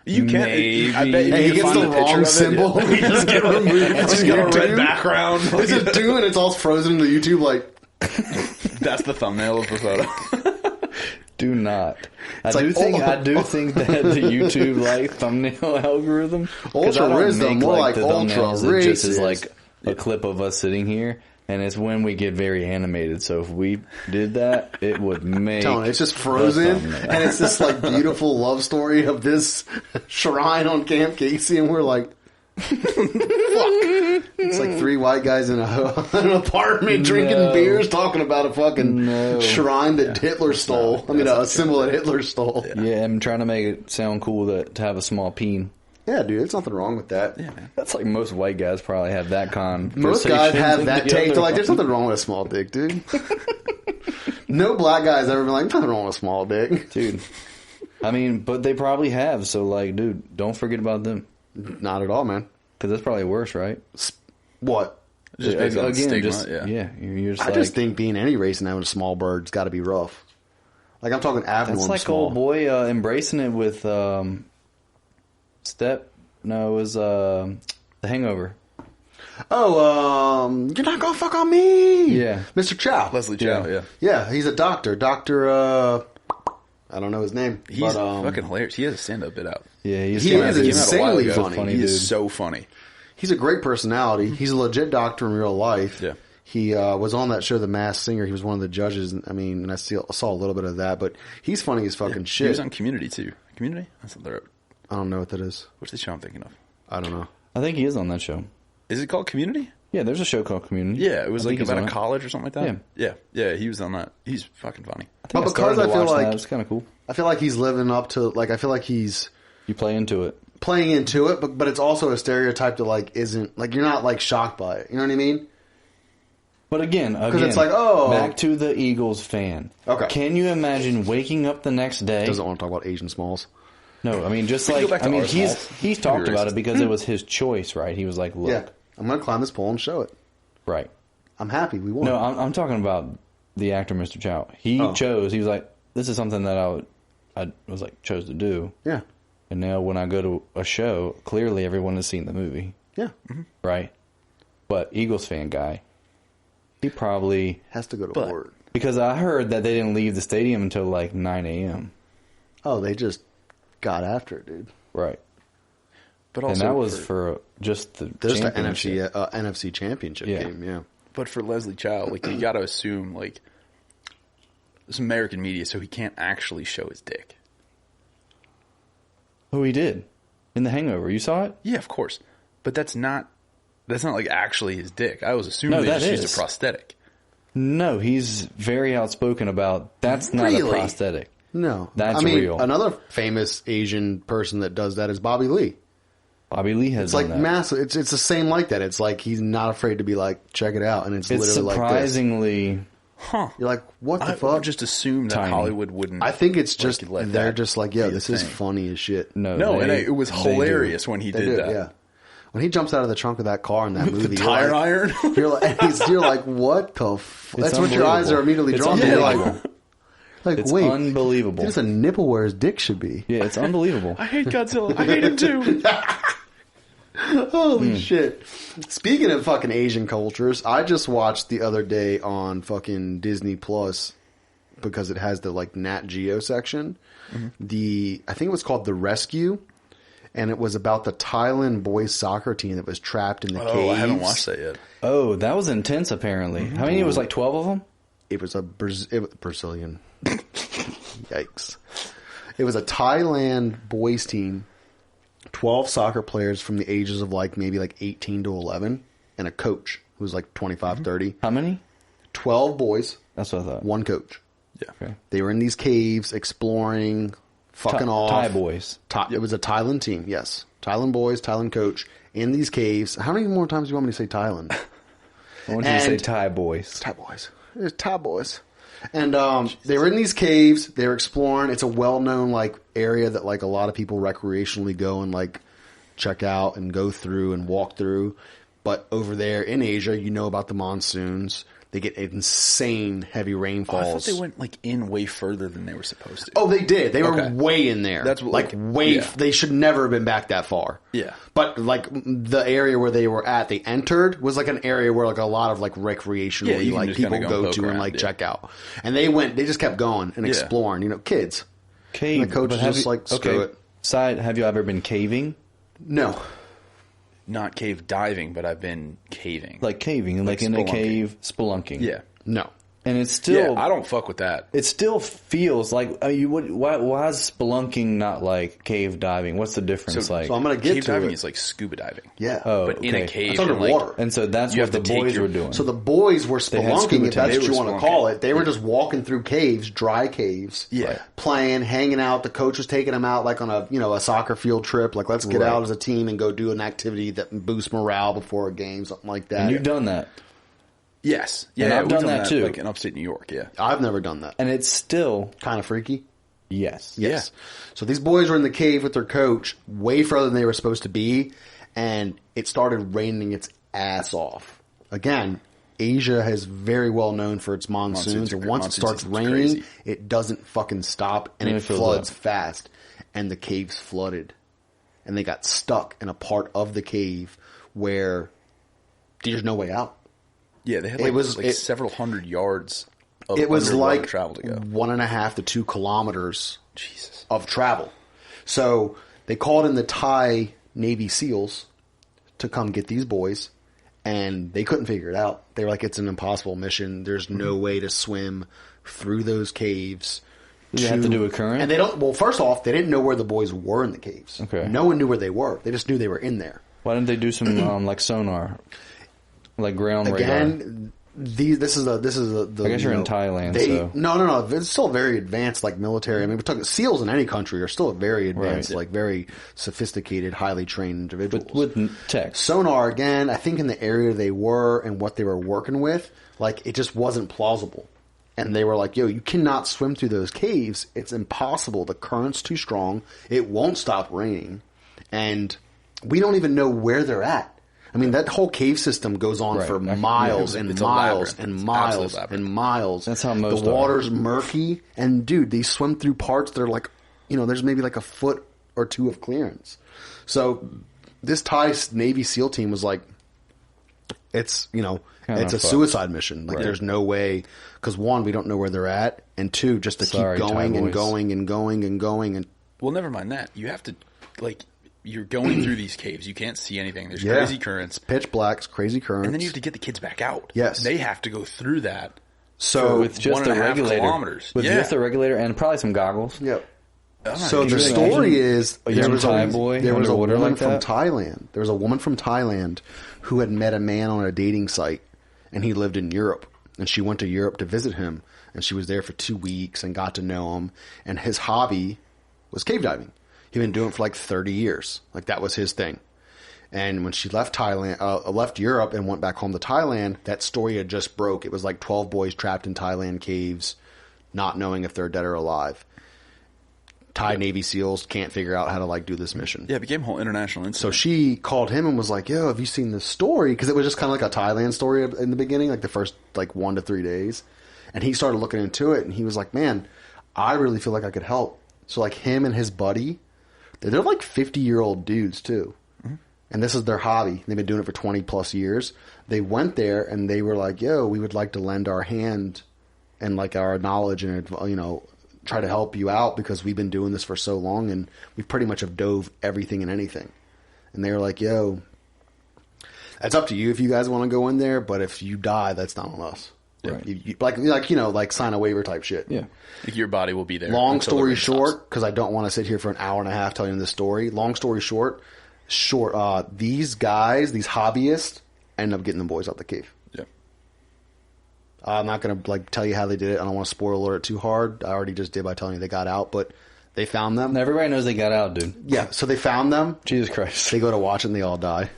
You can. Maybe. I bet you Hey, he can gets find the a picture wrong of it. symbol. Yeah. We just get removed. It's just got a red background. It's a dude, and it's all frozen in the YouTube. Like, That's the thumbnail of the photo. Do not. I like, do think oh. that the YouTube like thumbnail algorithm 'cause I don't UltraWisdom, make, more like the thumbnails. It just is UltraRacist. like a clip of us sitting here, and it's when we get very animated. So if we did that, it would make. Tony, it's just frozen, thumbnail. and it's this like beautiful love story of this shrine on Camp Casey, and we're like, fuck. It's like three white guys in an apartment drinking No. beers, talking about a fucking No. shrine that Hitler stole. I mean, a symbol that Hitler stole. Yeah, I'm trying to make it sound cool to have a small peen. Yeah, dude, there's nothing wrong with that. Yeah, man. That's like most white guys probably have that Most guys have and that the take. other They're like, there's one- nothing wrong with a small dick, dude. No black guy's ever been like, nothing wrong with a small dick. Dude. I mean, but they probably have. So like, dude, don't forget about them Not at all, man. because that's probably worse, right? What? Just based on stigma, just yeah. you're just I like, just think being any race and having a small bird's got to be rough. Like, I'm talking abnormal that's like small. old boy embracing it with No, it was The Hangover. Oh, you're not gonna fuck on me. Yeah. Mr. Chow. Leslie Chow, Yeah. yeah. Yeah, he's a doctor. Doctor, I don't know his name. He's but, fucking hilarious. He has a stand-up bit out. Yeah, He came out- is He came out a while insanely ago. funny. He is dude. so funny. He's a great personality. He's a legit doctor in real life. Yeah. He was on that show, The Masked Singer. He was one of the judges. I mean, and I saw a little bit of that, but he's funny as fucking He shit. was on Community, too. Community? That's what they're... I don't know what that is. What's the show I'm thinking of? I don't know. I think he is on that show. Is it called Community? Yeah, there's a show called Community. Yeah, it was I like think he's about on a it. college or something like that. Yeah. Yeah, he was on that. He's fucking funny. I think But I because started to I feel watch like- that. It's kind of cool. I feel like he's living up to, like, I feel like he's You play into it. playing into it, but it's also a stereotype that, like, isn't, like, you're not, like, shocked by it. You know what I mean? But again, it's like, oh. back to the Eagles fan. Okay. Can you imagine waking up the next day? Doesn't want to talk about Asian Smalls. No, I mean, just We can like, go back to I mean, our he's Smalls. talked about Racist. it because it was his choice, right? He was like, look, Yeah. I'm going to climb this pole and show it. right. I'm happy we won. No, I'm talking about the actor, Mr. Chow. He chose, he was like, this is something that I was like, chose to do. Yeah. And now when I go to a show, clearly everyone has seen the movie, Yeah. right? But Eagles fan guy, he probably, Has to go to But- work. because I heard that they didn't leave the stadium until like 9 a.m. Oh, they just got after it, dude. Right. But And also that was for just the There's the championship. NFC championship Yeah. game, yeah. But for Leslie Chow, like, you gotta assume, like, it's American media, so he can't actually show his dick. Oh, he did. In The Hangover. You saw it? Yeah, of course. But that's not like actually his dick. I was assuming No, they that just used is. a prosthetic. No, he's very outspoken about that's not a Really? prosthetic. No. That's I mean, real. another famous Asian person that does that is Bobby Lee. Bobby Lee has It's like done that. massive. It's the same like that. It's like he's not afraid to be like, check it out. And it's It's literally like this. surprisingly Huh. You're like, what the I fuck? would just assume that Tiny. Hollywood wouldn't. I think it's just, let they're that just like, yeah, be a this is thing. funny as shit. no. No, and they- it was they do. hilarious when he They did do, that. yeah. When he jumps out of the trunk of that car in that movie, you're Tire like, iron. You're like, what the? That's what your eyes are immediately It's drawn to. You're like, unbelievable. It's wait, unbelievable. there's a nipple where his dick should be. Yeah, it's unbelievable. I hate Godzilla. I hate him too. Holy shit. Speaking of fucking Asian cultures, I just watched the other day on fucking Disney Plus because it has the like Nat Geo section. I think it was called The Rescue, and it was about the Thailand boys soccer team that was trapped in the caves. Oh, I haven't watched that yet. Oh, that was intense. Apparently, how many? It was like 12 of them. It was a Brazilian. Yikes. It was a Thailand boys team, 12 soccer players from the ages of like maybe like 18 to 11, and a coach who was like 25, 30. How many? 12 boys, That's what I thought. one coach. Yeah. Okay. They were in these caves exploring, fucking off. Thai boys. It was a Thailand team, yes. Thailand boys, Thailand coach, in these caves. How many more times do you want me to say Thailand? I want you to say And- Thai boys. Thai boys. It's Thai boys. And they were in these caves. They were exploring. It's a well-known like area that like a lot of people recreationally go and like check out and go through and walk through. But over there in Asia, you know about the monsoons. They get insane heavy Oh, rainfalls. I thought they went like in way further than they were supposed to. Oh, they did. They were Okay. way in there. That's what- like like, way. yeah. They should never have been back that far. Yeah. But like the area where they were at, they entered was like an area where like a lot of like recreationally Yeah, you can like just people kinda go go and to poke and around, like yeah. check out. And they just kept going and Yeah. exploring. You know, kids. Cave. And the coach but is have just you- like, screw it. Side. Have you ever been caving? No. Not cave diving, but I've been caving. Like caving, like in a spelunking. cave, spelunking. Yeah. No. And it's still. Yeah, I don't fuck with that. It still feels like why is spelunking not like cave diving? What's the difference? So like, So I'm gonna get Cave to diving it. is like scuba diving. Yeah. Oh, But in a okay. cave. It's and, underwater. Like, and so that's you what have the to take boys your- were doing. So the boys were had scuba spelunking, if tanks. that's They what you were want to spelunking. call it. They were just walking through caves, dry caves. Yeah. Playing, hanging out. The coach was taking them out like on a soccer field trip. Like, let's get Right. out as a team and go do an activity that boosts morale before a game, something like that. and you've done that, Yes. Yeah, And I've we've done that too. Like in upstate New York, yeah. I've never done that. and it's still Kind of freaky. yes. Yes. So these boys were in the cave with their coach way further than they were supposed to be, and it started raining its ass off. Again, Asia is very well known for its monsoons, Monsoons are and great. once it Monsoon starts season's raining, crazy. it doesn't fucking stop, and And it it fills floods up. fast, and the caves flooded. and they got stuck in a part of the cave where there's no way out. Yeah, they had several hundred yards of it was underwater like travel to go. 1.5 to 2 kilometers Jesus. of travel. So they called in the Thai Navy SEALs to come get these boys, and they couldn't figure it out. They were like, it's an impossible mission. There's no way to swim through those caves. Did you have to do a current? And they don't. Well, first off, they didn't know where the boys were in the caves. Okay. No one knew where they were. They just knew they were in there. Why didn't they do some like sonar, like ground radar? Again, this is the. I guess you're in Thailand. So. No. It's still very advanced, like military. I mean, we're talking SEALs in any country are still very advanced, Right. like very sophisticated, highly trained individuals. With tech. Sonar, again, I think in the area they were and what they were working with, like it just wasn't plausible. And they were like, yo, you cannot swim through those caves. It's impossible. The current's too strong. It won't stop raining. And we don't even know where they're at. I mean, that whole cave system goes on for miles and it's a miles labyrinth. and It's miles absolute and labyrinth. miles. That's how most the are. water's murky. And dude, they swim through parts that are like, there's maybe like a foot or two of clearance. So this Thai Navy SEAL team was like, it's, it's a suicide mission. Like, there's no way. Because one, we don't know where they're at. And two, just to keep going and going and going and going. And well, never mind that. You have to, you're going through these caves. You can't see anything. There's crazy currents. Pitch black, it's crazy currents. And then you have to get the kids back out. Yes. They have to go through that. So with just the 1.5 regulator, kilometers. with just the regulator and probably some goggles. Yep. I'm not So even the sure. story is a there young was Thai a boy there was a underwater woman like from that? Thailand. There was a woman from Thailand who had met a man on a dating site, and he lived in Europe. And she went to Europe to visit him, and she was there for 2 weeks and got to know him. And his hobby was cave diving. He'd been doing it for like 30 years. Like that was his thing. And when she left left Europe and went back home to Thailand, that story had just broke. It was like 12 boys trapped in Thailand caves, not knowing if they're dead or alive. Thai Navy SEALs can't figure out how to do this mission. Yeah, it became a whole international incident. So she called him and was like, yo, have you seen this story? Because it was just kind of like a Thailand story in the beginning, like the first 1 to 3 days. And he started looking into it, and he was like, man, I really feel like I could help. So him and his buddy, they're like 50-year-old dudes too. Mm-hmm. And this is their hobby. They've been doing it for 20 plus years. They went there and they were like, yo, we would like to lend our hand and our knowledge and, try to help you out because we've been doing this for so long and we pretty much have dove everything and anything. And they were like, yo, that's up to you if you guys want to go in there, but if you die, that's not on us. Right. Like sign a waiver type shit. Yeah. Your body will be there. Long story short, because I don't want to sit here for an hour and a half telling you this story. Long story short, these guys, these hobbyists, end up getting the boys out the cave. Yeah. I'm not going to tell you how they did it. I don't want to spoil alert it too hard. I already just did by telling you they got out, but they found them. Everybody knows they got out, dude. Yeah, so they found them. Jesus Christ. They go to watch and they all die.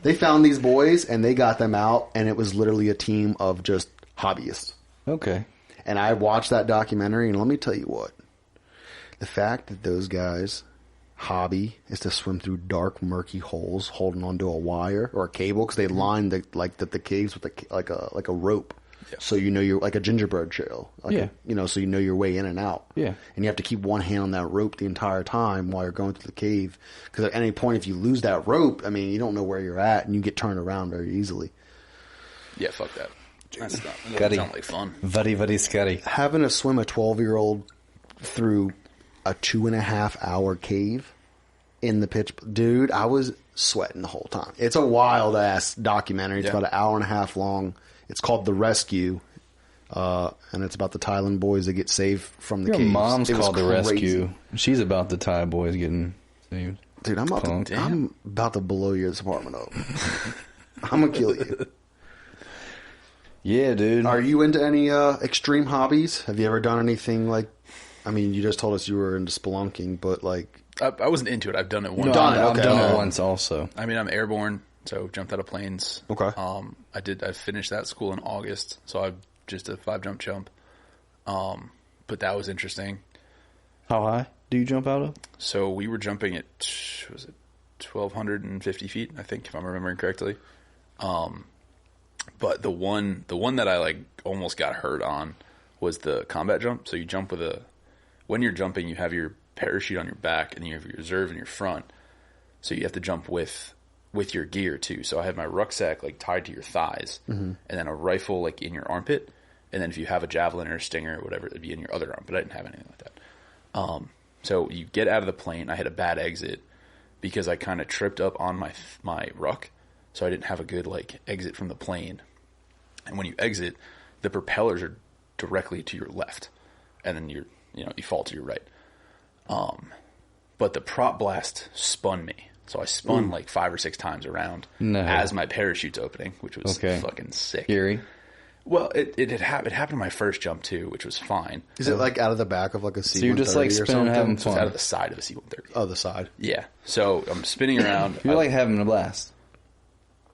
They found these boys and they got them out, and it was literally a team of just hobbyists. Okay. And I watched that documentary, and let me tell you what. The fact that those guys' hobby is to swim through dark, murky holes holding onto a wire or a cable, because they line the caves with a rope. Yeah. So you're like a gingerbread trail. So you know your way in and out. Yeah. And you have to keep one hand on that rope the entire time while you're going through the cave. Because at any point, if you lose that rope, I mean, you don't know where you're at, and you get turned around very easily. Yeah, fuck that. That doesn't sound like fun. Very, very scary. Having to swim a 12-year-old through a 2.5 hour cave in the pitch, dude, I was sweating the whole time. It's a wild ass documentary. It's about an hour and a half long. It's called The Rescue, and it's about the Thailand boys that get saved from the Your caves. mom's called The crazy. Rescue. She's about the Thai boys getting saved. Dude, I'm about to blow your apartment up. I'm gonna kill you. Yeah, dude. Are you into any extreme hobbies? Have you ever done anything you just told us you were into spelunking, but I wasn't into it. I've done it once. No, I've done it once also. I mean, I'm airborne, so jumped out of planes. Okay. I finished that school in August, so I just a 5 jump. But that was interesting. How high do you jump out of? So we were jumping at 1,250 feet, I think, if I'm remembering correctly. But the one that I almost got hurt on was the combat jump. So you jump when you're jumping, you have your parachute on your back and you have your reserve in your front. So you have to jump with your gear too. So I had my rucksack like tied to your thighs, and then a rifle like in your armpit, and then if you have a javelin or a stinger or whatever, it'd be in your other arm. But I didn't have anything like that. So you get out of the plane. I had a bad exit because I kind of tripped up on my ruck, so I didn't have a good like exit from the plane. And when you exit, the propellers are directly to your left, and then you fall to your right. But the prop blast spun me. So I spun like 5 or 6 times around as my parachute's opening, which was fucking sick. Scary. Well, it happened in my first jump too, which was fine. Is it like out of the back of like a C-130 So you're just like spinning and having So fun. it's out of the side of a C-130. Oh, the side. Yeah. So I'm spinning around. You're like having a blast.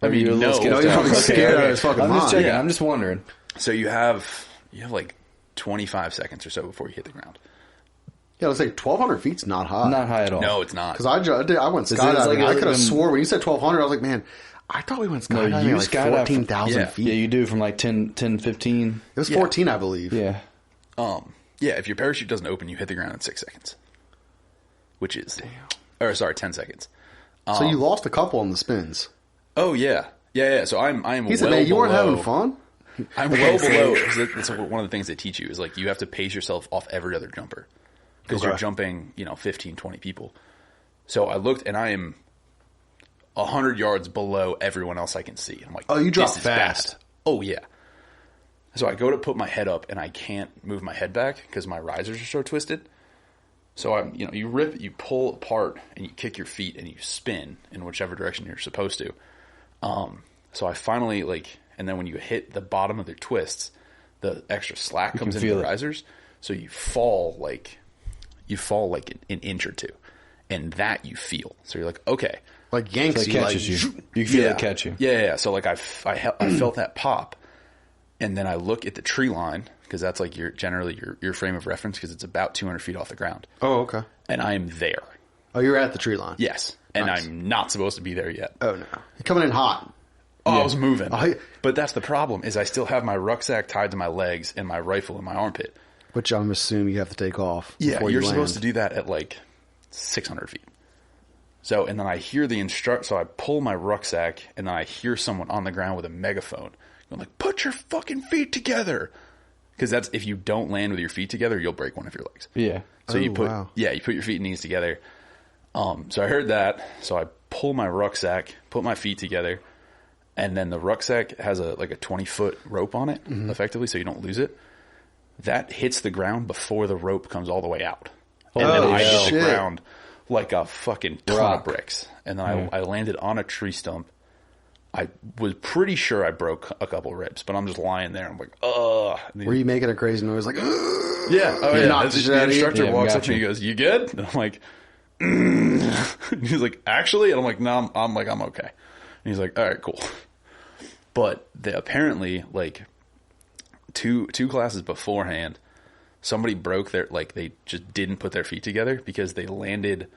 I mean, You're a little no. scared. No, you're probably scared out of his fucking I'm just mind. checking. Yeah. I'm just wondering. So you have like 25 seconds or so before you hit the ground. Yeah, let's say 1,200 feet's not high. Not high at all. No, it's not. Because I went it skydiving. like I could have when- swore when you said 1,200, I was like, man, I thought we went skydiving you at like skydive 14,000 Yeah. feet. Yeah, you do from like 10, 15. It was 14, I believe. Yeah. Yeah, if your parachute doesn't open, you hit the ground in 6 seconds. Which is... 10 seconds. So you lost a couple on the spins. Oh, yeah. Yeah. So I'm He said, man, you weren't having fun? I'm well below. That's one of the things they teach you is like you have to pace yourself off every other jumper. Because you're jumping, 15, 20 people. So I looked, and I am 100 yards below everyone else I can see. I'm like, Oh, you dropped this is fast. bad. Oh, yeah. So I go to put my head up, and I can't move my head back because my risers are so twisted. So you pull apart, and you kick your feet, and you spin in whichever direction you're supposed to. So I finally and then when you hit the bottom of their twists, the extra slack comes into the risers. So you fall like an inch or two, and that you feel. So you're like, okay. Like yanks So it you. catches Like, you. You feel it catch you. Yeah. So like I felt that pop, and then I look at the tree line because that's like generally your frame of reference because it's about 200 feet off the ground. Oh, okay. And I am there. Oh, you're at the tree line. Yes. And Nice. I'm not supposed to be there yet. Oh, no. You're coming in hot. Oh, I was moving. Oh, But that's the problem is I still have my rucksack tied to my legs and my rifle in my armpit. Which I'm assuming you have to take off. Yeah, before you're you supposed to land. do that at like 600 feet. So, and then I hear so I pull my rucksack, and then I hear someone on the ground with a megaphone going like, put your fucking feet together. Because that's, if you don't land with your feet together, you'll break one of your legs. Yeah. So you put wow. you put your feet and knees together. So I heard that. So I pull my rucksack, put my feet together, and then the rucksack has a 20-foot rope on it, effectively, so you don't lose it. That hits the ground before the rope comes all the way out, and then I hit shit. the ground like a fucking ton Rock. of bricks. And then I landed on a tree stump. I was pretty sure I broke a couple ribs, but I'm just lying there. I'm like, ugh. Were you making a crazy noise like, "Ugh"? Yeah. Oh, yeah. knocked the shit out The of you? instructor Yeah, walks got up to me you. and he goes, you good? And I'm like, He's like, actually? And I'm like, no, I'm okay. And he's like, all right, cool. But apparently, like, two classes beforehand, somebody broke they just didn't put their feet together because they landed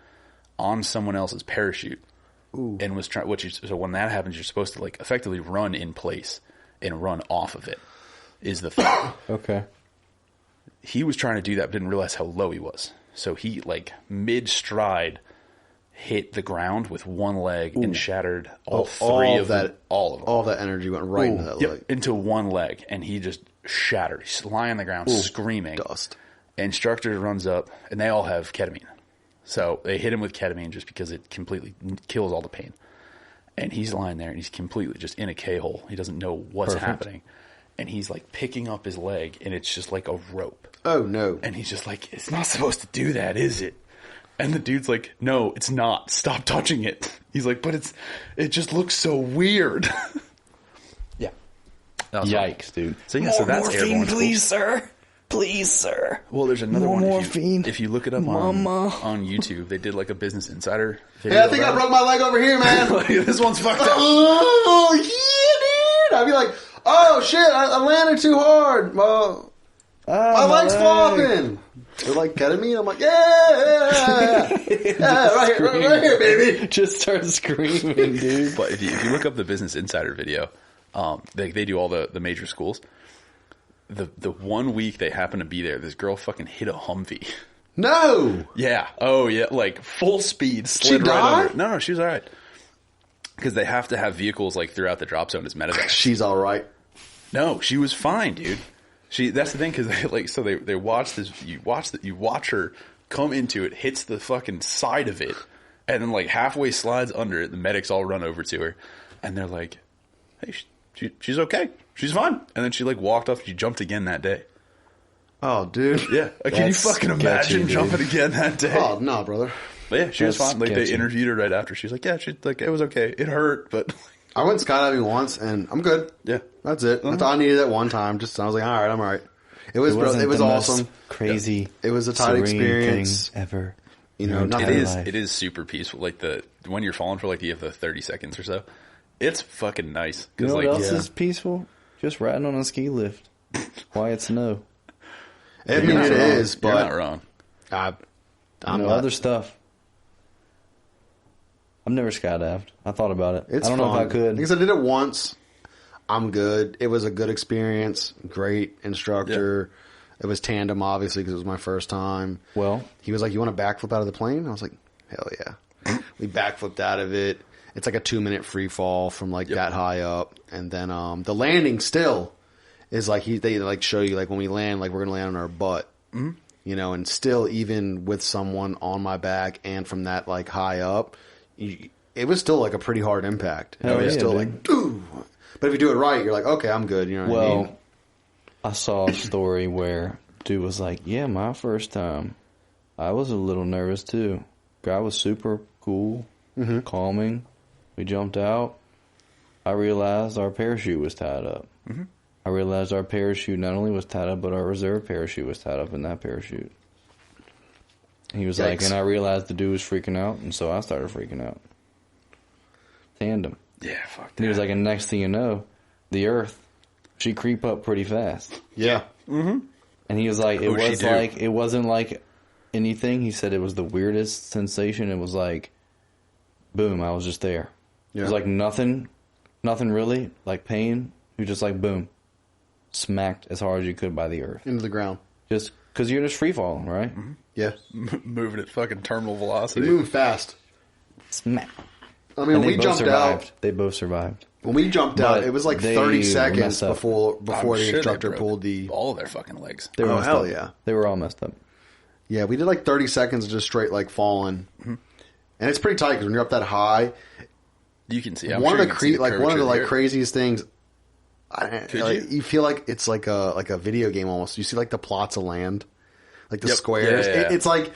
on someone else's parachute. Ooh. And was trying, so when that happens, you're supposed to, like, effectively run in place and run off of it, is the thing. Okay. He was trying to do that, but didn't realize how low he was. So he, like, mid-stride, hit the ground with one leg and shattered all of them. All of that energy went right into that leg. Into one leg, and he just shattered. He's lying on the ground, screaming. Dust. Instructor runs up, and they all have ketamine. So they hit him with ketamine just because it completely kills all the pain. And he's lying there, and he's completely just in a K-hole. He doesn't know what's happening. And he's, like, picking up his leg, and it's just like a rope. Oh, no. And he's just like, it's not supposed to do that, is it? And the dude's like, no, it's not. Stop touching it. He's like, but it just looks so weird. Yeah. Yikes, dude. So yeah, so that's airborne school. sir. Please, sir. Well, there's another More one. morphine. If you look it up on YouTube, they did like a Business Insider video. Hey, I think I broke my leg over here, man. This one's fucked up. Oh, yeah, dude. I'd be like, oh, shit, I landed too hard. My leg's flopping. They're like ketamine. I'm like, yeah, right here, baby. Just start screaming, dude. But if you look up the Business Insider video, they do all the major schools. The 1 week they happen to be there, this girl fucking hit a Humvee. No. Yeah. Oh, yeah. Like full speed. Slid She right died? under. No, she was all right. Because they have to have vehicles like throughout the drop zone as medevacs. She's all right. No, she was fine, dude. That's the thing, because they watch this. You watch her come into it, hits the fucking side of it, and then like halfway slides under it. The medics all run over to her, and they're like, "Hey, she's okay. She's fine." And then she like walked off. She jumped again that day. Oh, dude. Yeah, can you fucking imagine jumping again that day? Oh no, brother. But yeah, she was That's fine. Like they sketchy. interviewed her right after. She's like, "Yeah, it was okay. It hurt, but I went skydiving once, and I'm good. yeah." That's it. I thought I needed it one time. Just I was like, all right, I'm all right. It was wasn't it was the most awesome. crazy. It was a tight serene experience. thing ever. You know, It nothing. It is super peaceful. Like when you're falling for like you have the 30 seconds or so, it's fucking nice. You know like what else yeah. is peaceful? Just riding on a ski lift. Quiet snow. I mean, not it wrong. is, You're not but wrong. I'm not. Other stuff. I've never skydived. I thought about it. It's I don't know if I could. Because I did it once. I'm good. It was a good experience. Great instructor. It was tandem, obviously, because it was my first time. Well, He was like, "You want to backflip out of the plane?" I was like, "Hell yeah!" We backflipped out of it. It's like a 2-minute free fall from like that high up, and then the landing still is like they like show you like when we land, like we're gonna land on our butt, you know, and still even with someone on my back and from that like high up, it was still like a pretty hard impact. Hell It was yeah, still dude. like, "Ooh." But if you do it right, you're like, okay, I'm good. You know what I mean? well, I saw a story where dude was like, "Yeah, my first time, I was a little nervous too. Guy was super cool, calming. We jumped out. I realized our parachute was tied up. I realized our parachute not only was tied up, but our reserve parachute was tied up in that parachute." He was like, Yikes. and I realized the dude was freaking out, and so I started freaking out. Tandem. Yeah, fuck that. And he was like, and next thing you know, the Earth, she creep up pretty fast. Yeah. And he was like, What'd she do? it wasn't like anything. He said it was the weirdest sensation. It was like, boom, I was just there. It was Yeah. like nothing really, like pain. You just like, boom, smacked as hard as you could by the Earth. Into the ground. Just because you're just free falling, right? Yeah. Moving at fucking terminal You're velocity. moving fast. Smack. I mean, And when we they both jumped survived. out. They both survived. When we jumped out, But it was like they 30 were seconds messed up. before I'm the sure they instructor broke pulled the. all of their fucking legs. They were Oh messed hell up. yeah! They were all messed up. Yeah, we did like 30 seconds of just straight like falling, and it's pretty tight because when you're up that high, You can see. I'm one sure of you the can see one of the curvature like here. craziest things. Could You feel like it's like a video game almost. You see like the plots of land, like the Yep. squares. Yeah, yeah, yeah. It's like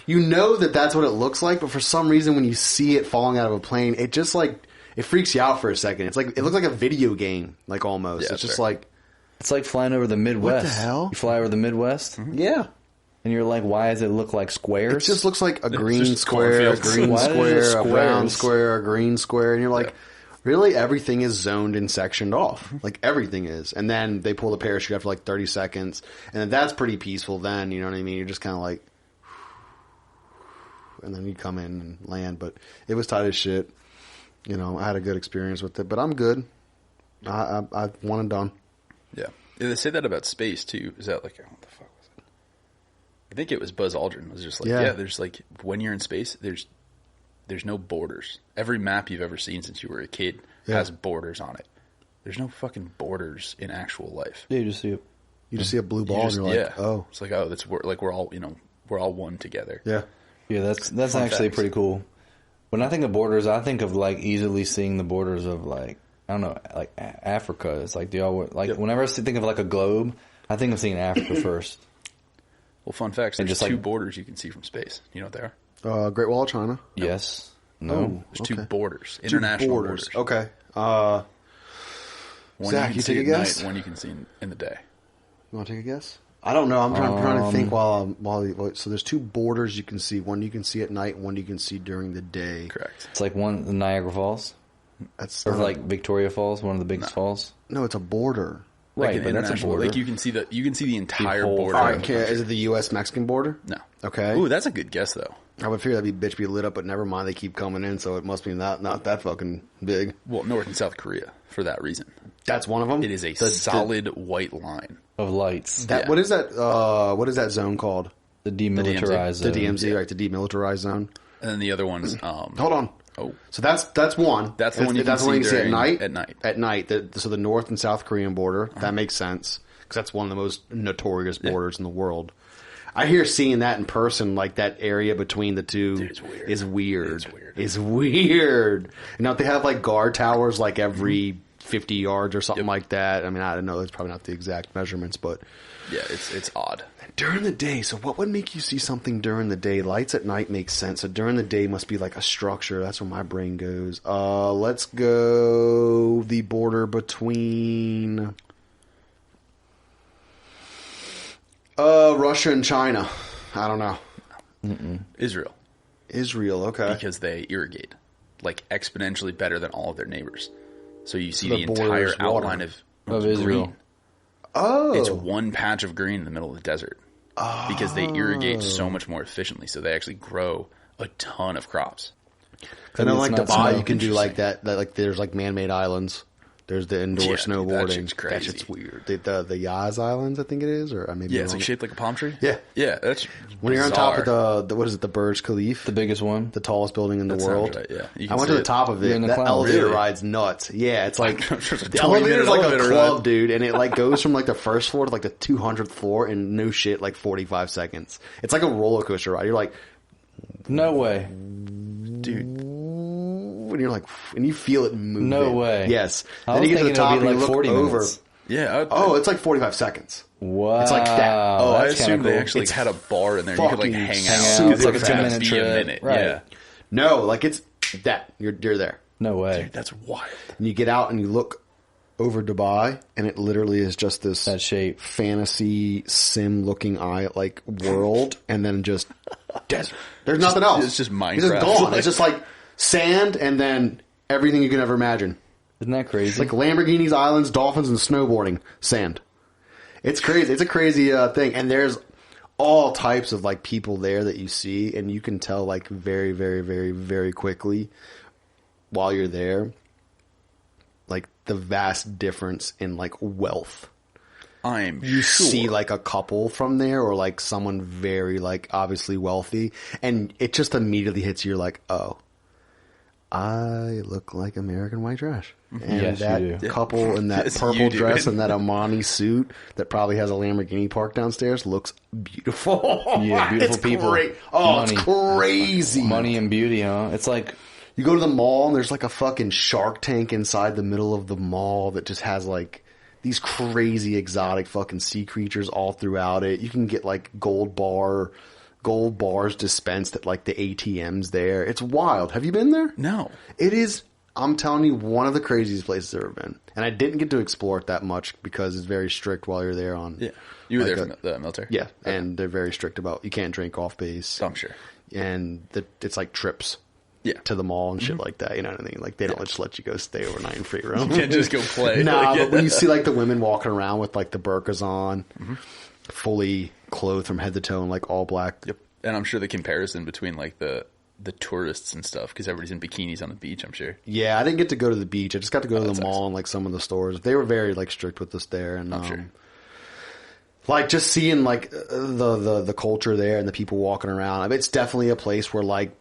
you know that's what it looks like, but for some reason when you see it falling out of a plane, it just like it freaks you out for a second. It's like it looks like a video game, like almost. Yeah, it's just fair. like It's like flying over the Midwest. hell? You fly over the Midwest, yeah. and you're like, why does it look like squares? It just looks like a green just square, a cornfields. green Why is it square, a brown squares? square, a green square, and you're like, really, everything is zoned and sectioned off. Like everything is. And then they pull the parachute after like 30 seconds, and then that's pretty peaceful. Then you know what I mean. You're just kind of like, and then you come in and land. But it was tight as shit. You know, I had a good experience with it, but I'm good. I one and done. Yeah. Yeah, they say that about space too. Is that like what the fuck was it? I think it was Buzz Aldrin. Was just like, Yeah. there's like when you're in space, there's no borders. Every map you've ever seen since you were a kid has borders on it. There's no fucking borders in actual life. Yeah, you just see it. You just see a blue You ball, just- and you're like, yeah. oh, It's like, oh, we're all we're all one together. yeah. Yeah, that's Fun actually facts. pretty cool. When I think of borders, I think of like easily seeing the borders of like, I don't know, like Africa. It's like whenever I think of like a globe, I think of seeing Africa first. Well, fun facts. And There's just two like- borders you can see from space. You know what they are? Great Wall of China. Yes. No. Oh. There's two Okay. borders, Two international borders. Okay. One Zach, you you can see take a at guess? night, one you can see in the day. You want to take a guess? I don't know. I'm trying to think so there's two borders you can see. One you can see at night, one you can see during the day. Correct. It's like one, the Niagara Falls. That's Or not like Victoria Falls, one of the biggest falls. no, it's a border. Like Right, an but that's a international- border. Like you can see the entire whole border. All thing. right, okay, is it the U.S. Mexican border? No. Okay. Ooh, that's a good guess though. I would figure that'd be bitch be lit up, but never mind. They keep coming in, so it must be not that fucking big. Well, North and South Korea for that reason. That's one of them. It is a solid white line. Of lights. That yeah. what is that? What is that zone called? The demilitarized zone. The DMZ, right? The demilitarized zone. And then the other one's Hold on. Oh, So that's one. That's the one you can see at night. at night. At night. So the North and South Korean border. That makes sense because that's one of the most notorious borders in the world. I hear seeing that in person, like that area between the two, Dude, it's weird. is weird. It's weird. It's weird. You know, they have like guard towers like every 50 yards or something like that. I mean, I don't know. It's probably not the exact measurements, but yeah, it's odd. during the day. So what would make you see something during the day? Lights at night makes sense. So during the day must be like a structure. That's where my brain goes. Let's go the border between Russia and China. I don't know. Israel, Okay. because they irrigate like exponentially better than all of their neighbors. So you see So the the border entire is water. outline of Israel. green. Oh, It's one patch of green in the middle of the desert because they irrigate so much more efficiently. So they actually grow a ton of crops. I know, like It's not Dubai, snow. you can do like that. Like there's like man-made islands. There's the indoor Yeah, dude, snowboarding. that shit's crazy. That shit's weird. The Yaz Islands, I think it is, or maybe Yeah, it's wrong. like shaped like a palm tree. Yeah. Yeah, that's When you're on top bizarre. of the what is it, the Burj Khalifa, The biggest one. the tallest building in the That sounds world. right, yeah. You I can went see to the it. top of You're it. in the That clouds. elevator Really? ride's nuts. Yeah, it's like I'm sure it's a the 20-minute elevator's like a elevator club, ride. dude, and it like goes from like the first floor to like the 200th floor in no shit like 45 seconds. It's like a roller coaster ride. You're like, No way. Dude, and you're like, and you feel it moving. No way. Yes. I Then was you get to the thinking top it'd be and you like look 40 over. minutes. yeah. Oh, it's like 45 seconds. Wow. It's like that. Oh, I that's kinda assumed they cool. actually It's had a bar in there. And you could like fucking hang hang out. out. super It's like a fast. 10-minute Be a trip. minute, Right. right. Yeah. No, like it's that. You're there. No way. Dude, that's wild. And you get out and you look over Dubai, and it literally is just this That shape. fantasy sim looking eye like world, and then just desert. There's nothing else. it's just It's Minecraft. just gone. Like- It's just like sand, and then everything you can ever imagine. Isn't that crazy? It's like Lamborghinis, islands, dolphins, and snowboarding. Sand. It's crazy. It's a crazy thing, and there's all types of like people there that you see, and you can tell like very, very, very, very quickly while you're there, like the vast difference in like wealth. I'm You sure. see like a couple from there, or like someone very like obviously wealthy, and it just immediately hits you. You're like, oh, I look like American white trash. And Yes, you that do. couple in that Yes, purple you do. dress and that Armani suit that probably has a Lamborghini parked downstairs looks beautiful. Yeah, beautiful It's people. great. Oh, Money. it's crazy. Money and beauty, huh? It's like You go to the mall and there's like a fucking shark tank inside the middle of the mall that just has like these crazy exotic fucking sea creatures all throughout it. You can get like gold bars dispensed at like the ATMs there. It's wild. Have you been there? No. It is, I'm telling you, one of the craziest places I've ever been. And I didn't get to explore it that much because it's very strict while you're there on. Yeah. You were like there for the military? Yeah, and they're very strict about you can't drink off base. I'm sure. And it's like trips Yeah. to the mall and shit like that. You know what I mean? Like they don't just let you go stay overnight in free room. You can't just go play. Nah, Like, but when you see like the women walking around with like the burqas on, fully clothed from head to toe in like all black. Yep. And I'm sure the comparison between like the tourists and stuff, because everybody's in bikinis on the beach, I'm sure. Yeah, I didn't get to go to the beach. I just got to go to that the sucks. mall and like some of the stores. They were very like strict with us there, and sure. like just seeing like the culture there and the people walking around. I mean, it's definitely a place where like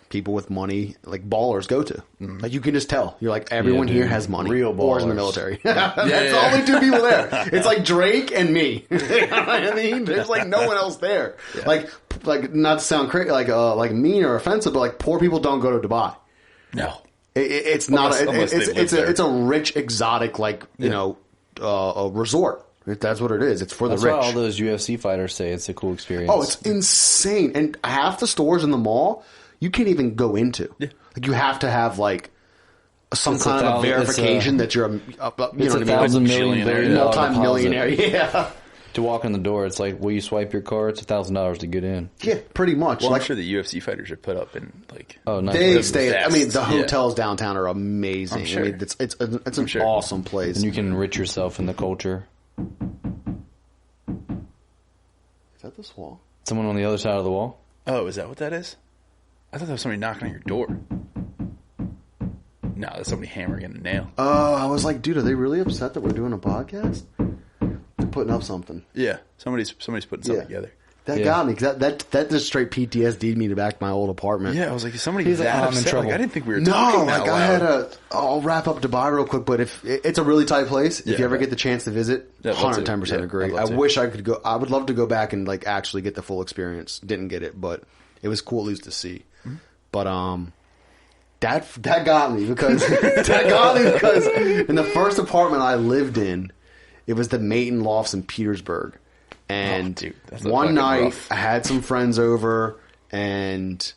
people with money, like ballers, go to. Like you can just tell. You're like everyone Yeah, here dude. has money, Real or is in the ballers. military. That's yeah. only two people there. It's like Drake and me. You know what I mean? There's like no one else there. Like not to sound like mean or offensive, but like poor people don't go to Dubai. No. It's not. Unless they live there. It's a rich, exotic, like you know, a resort. That's what it is. It's for that's the why all rich. those UFC fighters say it's a cool experience. Oh, it's insane. And half the stores in the mall you can't even go into. Yeah. Like you have to have like some It's kind of a 1,000 verification that you're a you it's know what I mean, $1,000 million Billionaire, multi-millionaire. Yeah, to walk in the door. It's like, will you swipe your card? It's $1,000 to get in. yeah, pretty much. Well, like I'm sure the UFC fighters are put up in like. Oh, nice. they the stay. I mean, the best, hotels downtown are amazing. I'm sure. I mean, it's an sure. awesome place. And you can enrich yourself in the culture. Is that this wall? Someone on the other side of the wall. Oh, is that what that is? I thought that was somebody knocking on your door. No, that's somebody hammering in a nail. Oh, I was like, dude, are they really upset that we're doing a podcast? They're putting up something. Yeah, somebody's putting something Yeah. together. That got me because that just straight PTSD'd me to back to my old apartment. Yeah, I was like, is somebody He's like, that I'm in upset? trouble. Like, I didn't think we were No, talking like that I had loud. I'll wrap up Dubai real quick, but if it's a really tight place, if Yeah, you ever I bet. get the chance to visit, Yeah, I'd love to. 110% Yeah, agree. I'd I love to. wish I could go. I would love to go back and like actually get the full experience. Didn't get it, but it was cool at least to see. Mm-hmm. But that got me because in the first apartment I lived in, it was the Maton Lofts in Petersburg. And dude, that's one fucking night rough. I had some friends over and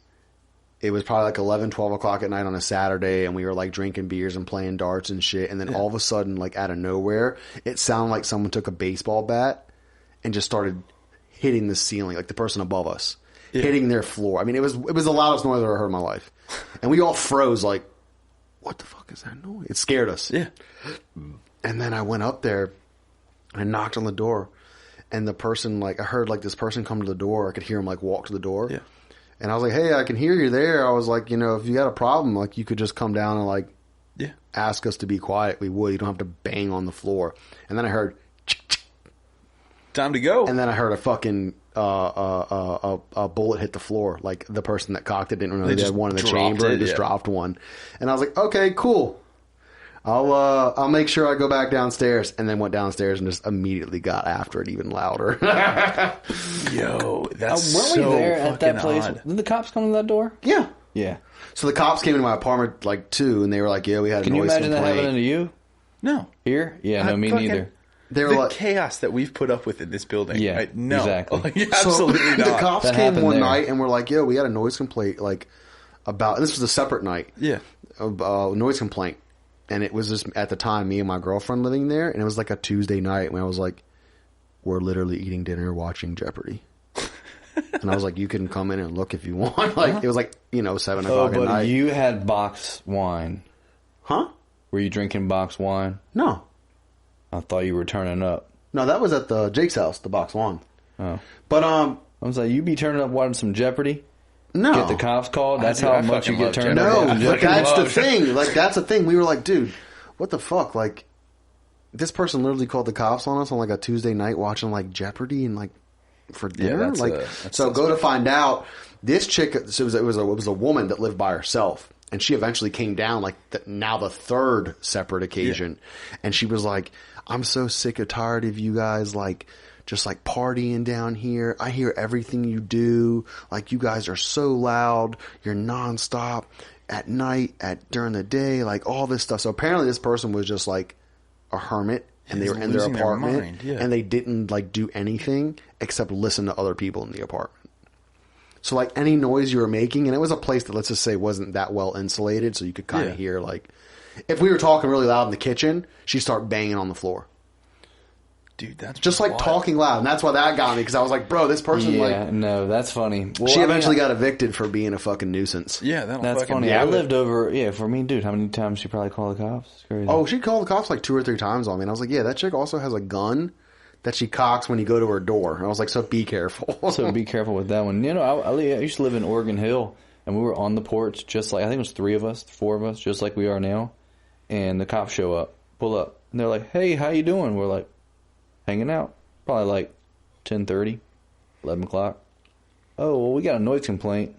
it was probably like 11, 12 o'clock at night on a Saturday and we were like drinking beers and playing darts and shit. And then all of a sudden, like out of nowhere, it sounded like someone took a baseball bat and just started hitting the ceiling, like the person above us, hitting their floor. I mean, it was the loudest noise I've ever heard in my life. And we all froze like, what the fuck is that noise? It scared us. Yeah. And then I went up there and knocked on the door. And the person, like, I heard, like, this person come to the door. I could hear him, like, walk to the door. Yeah. And I was like, hey, I can hear you there. I was like, you know, if you got a problem, like, you could just come down and, like, ask us to be quiet. We would. You don't have to bang on the floor. And then I heard, Time to go. and then I heard a fucking, a bullet hit the floor. Like, the person that cocked it didn't know they had just one in the dropped chamber it, and just yeah. dropped one. And I was like, okay, cool. I'll make sure I go back downstairs, and then went downstairs and just immediately got after it even louder. Yo, that's Weren't so we there at that fucking place? odd. Did the cops come to that door? Yeah. Yeah. So the cops came into my apartment like 2, and they were like, "Yeah, we had a Can you noise imagine that complaint." happening to you No. here? Yeah, no, I me fucking- neither. They were The like, chaos that we've put up with in this building. Yeah, no. exactly. Like, so absolutely the not. cops That came happened one there. night and were like, "Yo, we had a noise complaint like about." This was a separate night. Yeah. Noise complaint, and it was just at the time me and my girlfriend living there, and it was like a Tuesday night when I was like, "We're literally eating dinner, watching Jeopardy." And I was like, "You can come in and look if you want." Like it was like 7 Oh, o'clock at but night. you had box wine. Huh? Were you drinking box wine? No, I thought you were turning up. no, that was at the Jake's house, the box one. Oh. But I was like, you be turning up watching some Jeopardy? no, Get the cops called? That's dude, how I much you fucking get love turned Jeopardy. up? No, on but Jeopardy? that's the love thing. Like, that's the thing. We were like, dude, what the fuck? Like, this person literally called the cops on us on like a Tuesday night watching like Jeopardy and like for dinner. that's like, that's so go to find out. This chick, so it was a woman that lived by herself, and she eventually came down like now the third separate occasion, and she was like, "I'm so sick and tired of you guys like." Just like partying down here. I hear everything you do. Like you guys are so loud. You're nonstop at night, during the day, like all this stuff. So apparently this person was just like a hermit and they He's were in their losing their apartment mind, yeah. and they didn't like do anything except listen to other people in the apartment. So like any noise you were making, and it was a place that let's just say wasn't that well insulated, so you could kind of hear like if we were talking really loud in the kitchen, she'd start banging on the floor. Dude, that's Just like wild. talking loud, and that's why that got me because I was like, "Bro, this person Yeah, like." no, that's funny. Well, She I mean, eventually got evicted for being a fucking nuisance. Yeah, that'll That's fucking funny. yeah, I lived over, for me, dude, how many times she probably called the cops? It's crazy. Oh, she called the cops like 2 or 3 times on me. And I was like, yeah, that chick also has a gun that she cocks when you go to her door. And I was like, so be careful. So be careful with that one. I used to live in Oregon Hill, and we were on the porch just like, I think it was 3 of us, 4 of us, just like we are now. And the cops show up, pull up, and they're like, hey, how you doing? We're like, hanging out. Probably like 10:30, 11 o'clock. Oh, well, we got a noise complaint.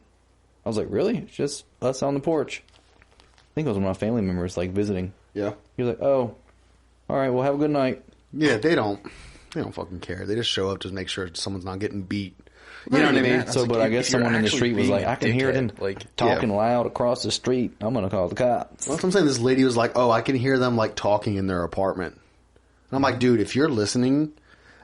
I was like, really? It's just us on the porch. I think it was one of my family members, like, visiting. Yeah. He was like, oh, all right, well, have a good night. Yeah, they don't fucking care. They just show up to make sure someone's not getting beat. You know what I mean? That's So, like, but I if guess you're someone in the actually street was being like, a I can hear them dickhead, like, talking loud across the street. I'm going to call the cops. That's what I'm saying. This lady was like, oh, I can hear them like talking in their apartment. And I'm like, dude, if you're listening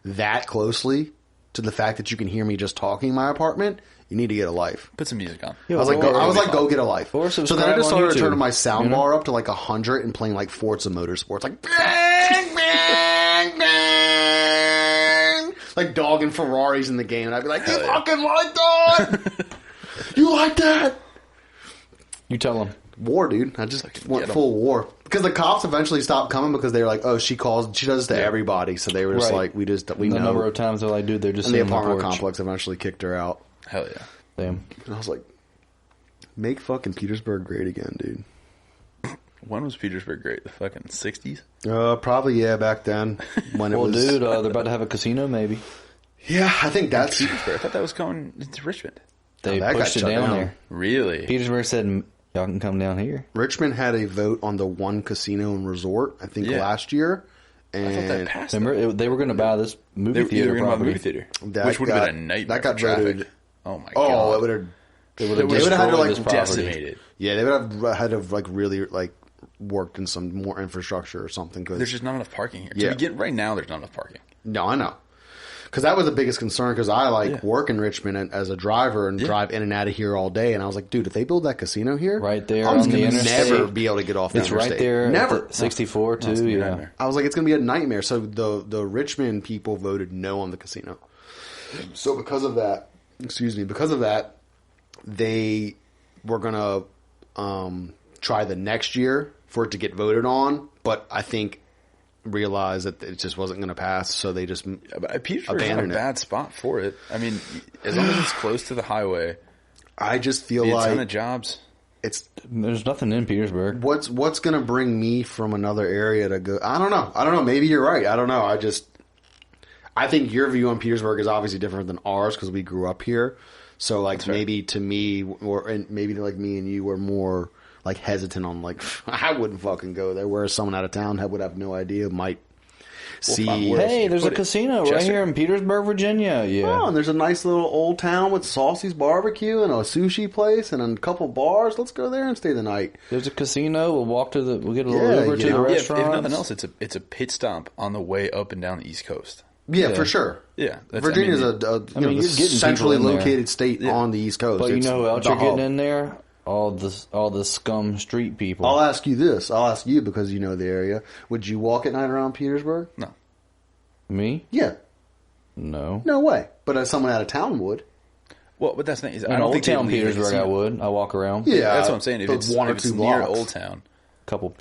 that closely to the fact that you can hear me just talking in my apartment, you need to get a life. Put some music on. Yo, I was like, go get a life. Or So then I just subscribe on started YouTube, turning my sound you know? bar up to like 100 and playing like Forza Motorsports, like bang, bang, bang, like dogging Ferraris in the game, and I'd be like, you fucking like that? You like that? You tell them. War, dude. I just went get 'em. full war because the cops eventually stopped coming because they were like, oh, she does this to everybody, so they were just Right. like, we The know. number of times they're like, dude, they're just And the sitting on the apartment porch. complex eventually kicked her out. Hell yeah. Damn. And I was like, make fucking Petersburg great again, dude. When was Petersburg great? The fucking 60s? Probably, yeah, back then. When Well, it was. dude, they're about to have a casino, maybe. Yeah, I think that's... Petersburg. I thought that was going to Richmond. They that got pushed it shut down down. there. Really? Petersburg said, y'all can come down here. Richmond had a vote on the one casino and resort, I think, Yeah. last year. I thought that And passed. Remember, they were going to buy this movie They theater were going to buy the property. movie theater, That which would have got- been a nightmare that got for traffic. voted- Oh my oh, god! it would have... They would They have would've They would have had to, destroyed like, this property. decimated. Yeah, they would have had to, like, really, like, worked in some more infrastructure or something. Cause, There's just not enough parking here. Yeah. To begin, right now, there's not enough parking. no, I know. Because that was the biggest concern, because I, work in Richmond as a driver and drive in and out of here all day. And I was like, dude, if they build that casino here... Right there I'm on the gonna interstate. never be able to get off the It's interstate. right there. Never. At the 64 No, it's too. gonna be a Yeah. nightmare. I was like, it's going to be a nightmare. So the Richmond people voted no on the casino. So because of that, they were going to try the next year for it to get voted on. But I think realized that it just wasn't going to pass. So they just Petersburg's not a abandoned it. bad spot for it. I mean, as long as it's close to the highway, I just feel be a ton of like jobs. it's There's nothing in Petersburg. what's going to bring me from another area to go. I don't know. Maybe you're right. I don't know. I think your view on Petersburg is obviously different than ours because we grew up here. So like maybe to me, and maybe like me and you were more like hesitant on like I wouldn't fucking go there. Whereas someone out of town would have no idea, might see. Where else Hey, you there's a put it? casino right Chester. here in Petersburg, Virginia. Yeah. Oh, and there's a nice little old town with Saucy's barbecue and a sushi place and a couple bars. Let's go there and stay the night. There's a casino. We'll get a little Yeah, Uber you to know. the Yeah, restaurant. if nothing else, it's a pit stop on the way up and down the East Coast. Yeah, Yeah. for sure. Yeah, Virginia's you're getting centrally people in there. located state on the East Coast. But you It's know who else the you're getting hub. in there? All the scum street people. I'll ask you this. I'll ask you because you know the area. Would you walk at night around Petersburg? No. Me? Yeah. No. No way. But as someone out of town would. Well, but that's not. I In don't Old think they'd Town leave the Petersburg, I casino. would. I walk around. Yeah. That's what I'm saying. If but it's one or if two it's near blocks. Old Town, Couple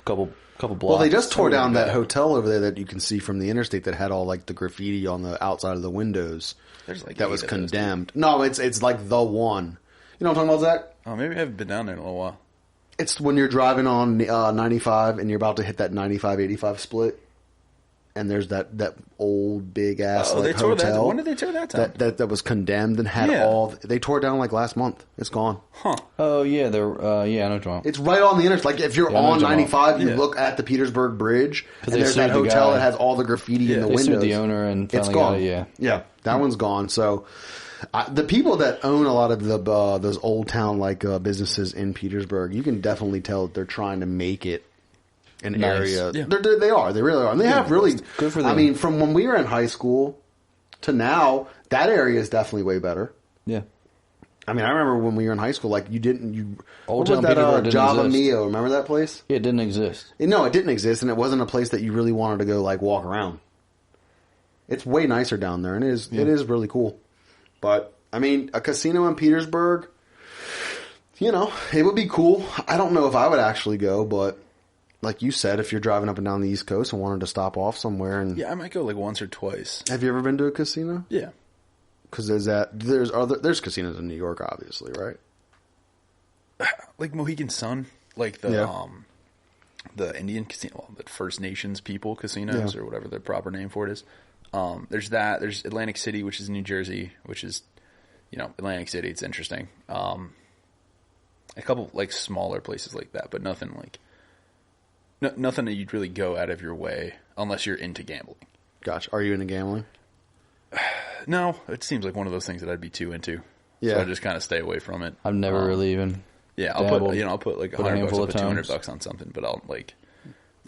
blocks. Well, they just tore down Somewhere that back. hotel over there that you can see from the interstate that had all like the graffiti on the outside of the windows. There's like that 8 was of those, dude. condemned. No, it's like the one. You know what I'm talking about, Zach? Oh, maybe I haven't been down there in a little while. It's when you're driving on 95 and you're about to hit that 95-85 split, and there's that old big ass Oh, like, they tore that. hotel. When did they tear that down? That was condemned and had Yeah. all. They tore it down like last month. It's gone. Huh. Oh yeah, they're yeah, I know what you're talking It's right on the interstate. Like if you're Yeah, I know on what you're 95, you Yeah. look at the Petersburg Bridge, and they there's that sued the hotel guy. that has all the graffiti in the They windows. sued the owner and It's finally gone. got it, Yeah, that one's gone. So the people that own a lot of the those old town like businesses in Petersburg, you can definitely tell that they're trying to make it an Nice. area. Yeah. They are. They really are. And they have really. Good for I them. mean, from when we were in high school to now, that area is definitely way better. Yeah. I mean, I remember when we were in high school, like Old what was Town that Petersburg didn't Java exist. Mio? Remember that place? Yeah, it didn't exist. No, it didn't exist, and it wasn't a place that you really wanted to go like walk around. It's way nicer down there, and it is really cool. But I mean, a casino in Petersburg, you know, it would be cool. I don't know if I would actually go, but like you said, if you're driving up and down the East Coast and wanted to stop off somewhere, and Yeah, I might go like once or twice. have you ever been to a casino? Yeah. Because there's casinos in New York, obviously, right? Like Mohegan Sun, like the Indian casino, well, the First Nations people casinos or whatever the proper name for it is. There's that. There's Atlantic City, which is in New Jersey, which is, you know, Atlantic City. It's interesting. A couple like smaller places like that, but nothing like nothing that you'd really go out of your way unless you're into gambling. Gotcha. Are you into gambling? No, it seems like one of those things that I'd be too into. Yeah. So I just kind of stay away from it. I've never really even. Yeah, I'll dabbled, put like put a $100, handful I'll of put $200 times. on something, but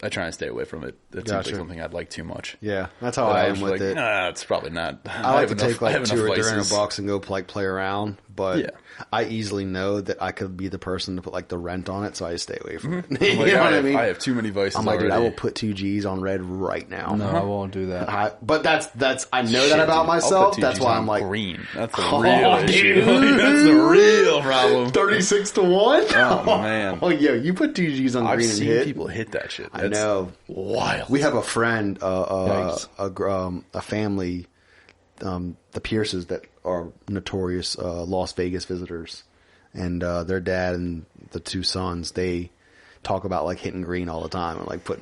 I try and stay away from it. That seems Gotcha. like something I'd like too much. Yeah, that's how But I was am with like, it. Nah, it's probably not. I like to take like have $200 or enough $300 vices. bucks and go like play around, but Yeah. I easily know that I could be the person to put like the rent on it, so I stay away from it. I'm you like, know what I have, mean? I have too many vices I'm like, dude, I already. will put 2 G's on red right now. No, I won't do that. But that's I know Shit, that about dude. myself. I'll put 2 That's Gs why on I'm like green. That's the Oh, real issue. dude. That's the real problem. 36 to 1. Oh man, Oh yeah, you put 2 G's on I've green and seen hit. people hit that shit. I That's know. wild. We have a friend, Yikes. a family, the Pierces that are notorious Las Vegas visitors, and their dad and the 2 sons, they talk about like hitting green all the time and like put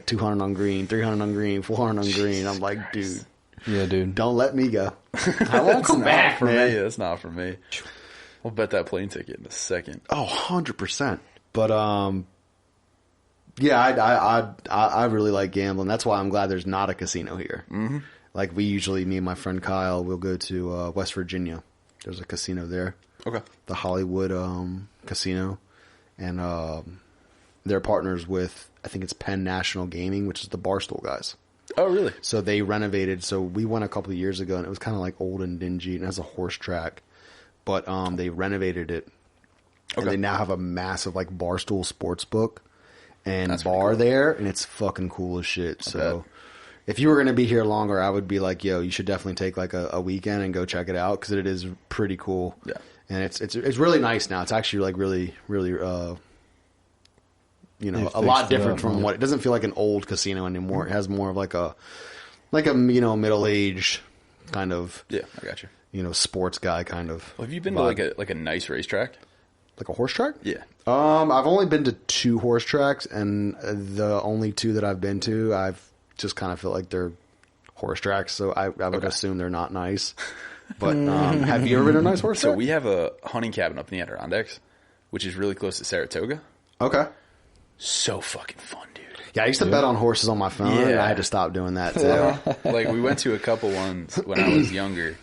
200 on green, 300 on green, 400 on green. I'm like, dude, Yeah, dude. Don't let me go. I won't come back, For man. me, that's not for me. I'll bet that plane ticket in a second. Oh, 100%. But yeah, I really like gambling. That's why I'm glad there's not a casino here. Mm-hmm. Like me and my friend Kyle, we'll go to West Virginia. There's a casino there. Okay. The Hollywood casino, and they're partners with, I think it's Penn National Gaming, which is the Barstool guys. Oh, really? So they renovated. So we went a couple of years ago, and it was kind of like old and dingy, and it has a horse track. But they renovated it, and they now have a massive like Barstool sports book and That's bar cool. there, and it's fucking cool as shit. So if you were going to be here longer, I would be like, yo, you should definitely take like a weekend and go check it out, because it is pretty cool. Yeah. And it's really nice now. It's actually like really a lot different from what it doesn't feel like an old casino anymore. It has more of like a middle-aged kind of Yeah, I got you. Sports guy kind of. Well, have you been vibe. to like a nice racetrack? Like a horse track? Yeah. I've only been to 2 horse tracks, and the only 2 that I've been to, I've just kind of felt like they're horse tracks, so I would assume they're not nice. But have you ever been to a nice horse track? So we have a hunting cabin up in the Adirondacks, which is really close to Saratoga. Okay. So fucking fun, dude. Yeah, I used to bet on horses on my phone, and I had to stop doing that too. Like we went to a couple ones when I was younger,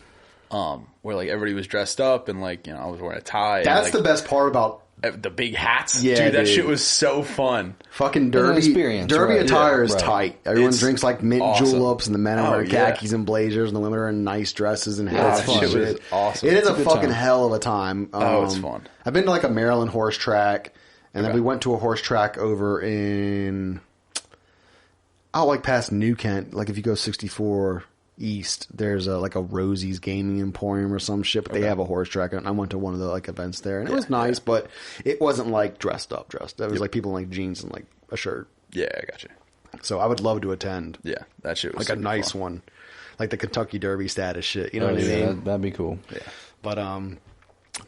where like everybody was dressed up and like I was wearing a tie. That's and, the like, best part about the big hats. Yeah, That dude. shit was so fun. fucking derby. experience, Derby right. attire Yeah, is right. tight. Everyone It's drinks like mint awesome. juleps, and the men are Oh, wearing yeah. khakis and blazers, and the women are in nice dresses and hats. that and shit was shit. awesome. It is It's a a good fucking time. hell of a time. It's fun. I've been to like a Maryland horse track, and then Okay. we went to a horse track over in out like past New Kent. Like if you go 64 east, there's like a Rosie's Gaming Emporium or some shit. But they have a horse track, and I went to one of the like events there, and it was nice, but it wasn't like dressed up. It was like people in like jeans and like a shirt. Yeah, I got you. So I would love to attend Yeah, that shit was like a super nice fun. one, like the Kentucky Derby status shit. You know Oh, what I yeah, mean? that'd be cool. Yeah, But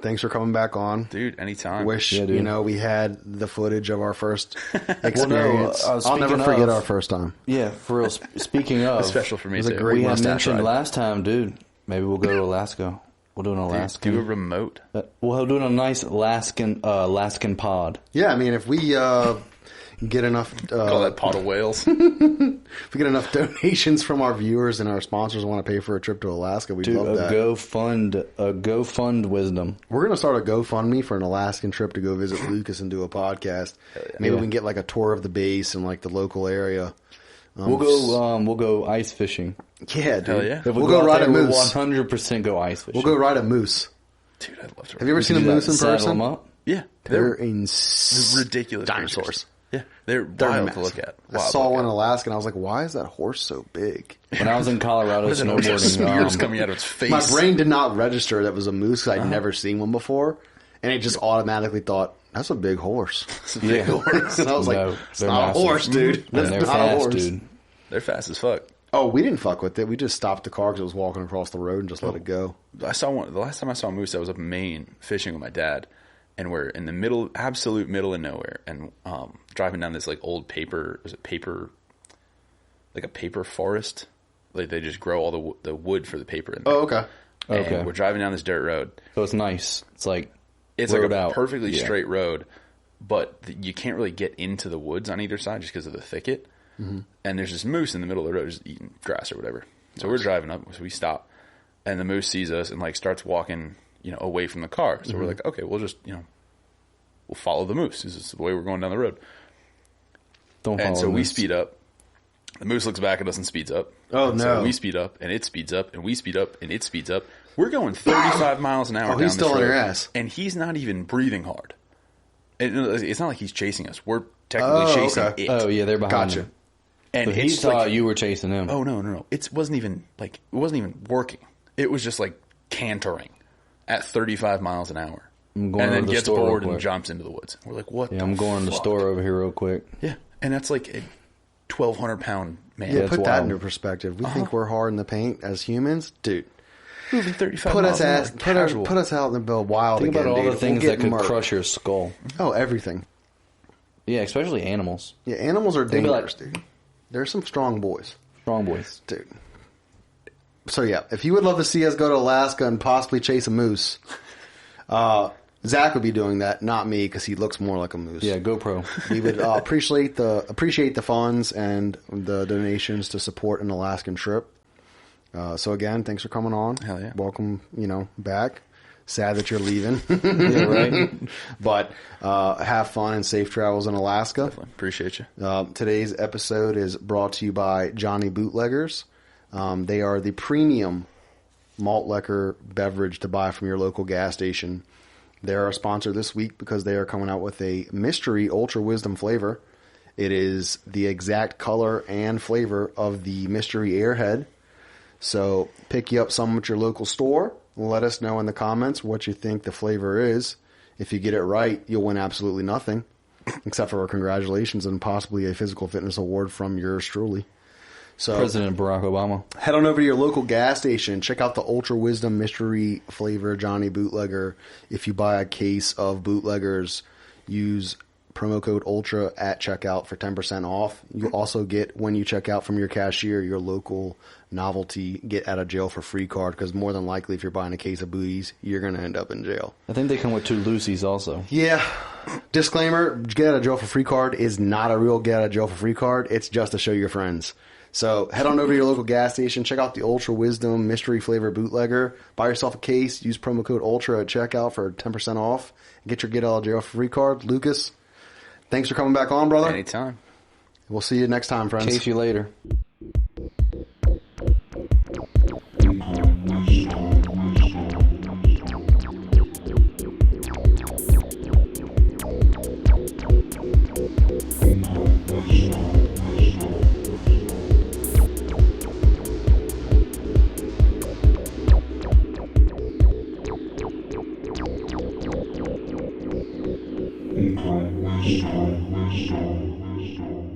thanks for coming back on. dude, anytime. Wish Yeah, dude. we had the footage of our first experience. I'll never speaking forget of- our first time. Yeah, for real. Speaking of, That's special for me was a too. great we had mustache mentioned ride. last time, dude. Maybe we'll go to Alaska. We'll do an Dude, Alaskan. do a remote. We'll do a nice Alaskan pod. Yeah, I mean, if we get enough, Call that pot of whales. if we get enough donations from our viewers and our sponsors want to pay for a trip to Alaska, we'd Do love that. go fund wisdom. We're gonna start a GoFundMe for an Alaskan trip to go visit Lucas and do a podcast. Maybe we can get like a tour of the base and like the local area. We'll go ice fishing. Yeah, dude. Hell yeah. If We'll go ride a We'll moose. 100% go ice fishing. We'll go ride a moose. Dude, I'd love to. Have you ever seen a Do that, moose in saddle person? them up. Yeah, They're ridiculous dinosaurs. creatures. Yeah, they're They're wild massive. to look at. I Wild saw to look one in at. Alaska, and I was like, "Why is that horse so big?" When I was in Colorado There's spears snowboarding, coming out of its face. My brain did not register that was a moose. 'Cause I'd never seen one before, and it just automatically thought, "That's a big horse." It's a big horse. And I was like, No, "It's they're not massive. a horse, dude. and That's they're not a fast, horse." dude. They're fast as fuck. Oh, we didn't fuck with it. We just stopped the car because it was walking across the road and just let it go. I saw one. The last time I saw a moose, I was up in Maine fishing with my dad, and we're in the middle, absolute middle of nowhere, and driving down this like old paper. Was it paper? Like a paper forest. Like they just grow all the wood for the paper. In there. Oh, okay. And Okay. we're driving down this dirt road. So it's nice. It's like It's like road a out. perfectly Yeah. straight road, but you can't really get into the woods on either side just because of the thicket. Mm-hmm. And there's this moose in the middle of the road just eating grass or whatever. So we're driving up, so we stop, and the moose sees us and like starts walking, away from the car. So Mm-hmm. we're like, okay, we'll just, we'll follow the moose. This is the way we're going down the road. Don't And follow so we this. speed up. The moose looks back at us and speeds up. Oh, And no. So we speed up, and it speeds up, and we speed up, and it speeds up. We're going 35 miles an hour Oh, down he's this still on road, your ass. and he's not even breathing hard. It's not like he's chasing us. We're technically chasing okay. it. Oh yeah, they're behind Gotcha. you. And But he it's thought like, you were chasing him. oh no. It wasn't even working. It was just like cantering at 35 miles an hour. I'm going And then to the gets store real bored and quick. jumps into the woods. We're like, what Yeah, the I'm going to the fuck? store over here real quick. Yeah. And that's like a 1,200-pound man. Yeah, it's put that wild. into perspective. We think we're hard in the paint as humans, dude. Moving 35 Put miles us an hour, put casual. us out in the wild Think again, about all dude. the things We'll that get could murked. crush your skull. Oh, everything. Yeah, especially animals. Yeah, animals are Think about- dangerous, dude. There's some strong boys, Strong boys. dude. So yeah, if you would love to see us go to Alaska and possibly chase a moose, Zach would be doing that, not me, because he looks more like a moose. Yeah, GoPro. We would appreciate the funds and the donations to support an Alaskan trip. So again, thanks for coming on. Hell yeah. Welcome, back. Sad that you're leaving. Yeah, right. But have fun and safe travels in Alaska. Definitely. Appreciate you. Today's episode is brought to you by Johnny Bootleggers. They are the premium malt liquor beverage to buy from your local gas station. They're our sponsor this week because they are coming out with a mystery UltraWisdom flavor. It is the exact color and flavor of the mystery Airhead. So pick you up some at your local store. Let us know in the comments what you think the flavor is. If you get it right, you'll win absolutely nothing, except for congratulations and possibly a physical fitness award from yours truly. So President Barack Obama. head on over to your local gas station. Check out the UltraWisdom mystery flavor Johnny Bootlegger. If you buy a case of Bootleggers, use promo code ULTRA at checkout for 10% off. You'll also get, when you check out from your cashier, your local novelty get out of jail for free card, because more than likely if you're buying a case of booties, you're going to end up in jail. I think they come with 2 Lucy's also. Yeah. Disclaimer, get out of jail for free card is not a real get out of jail for free card. It's just to show your friends. So head on over to your local gas station. Check out the UltraWisdom mystery flavor bootlegger. Buy yourself a case. Use promo code ULTRA at checkout for 10% off. Get your get out of jail for free card. Lucas, thanks for coming back on, brother. Anytime. We'll see you next time, friends. Case you later. UltraWisdom.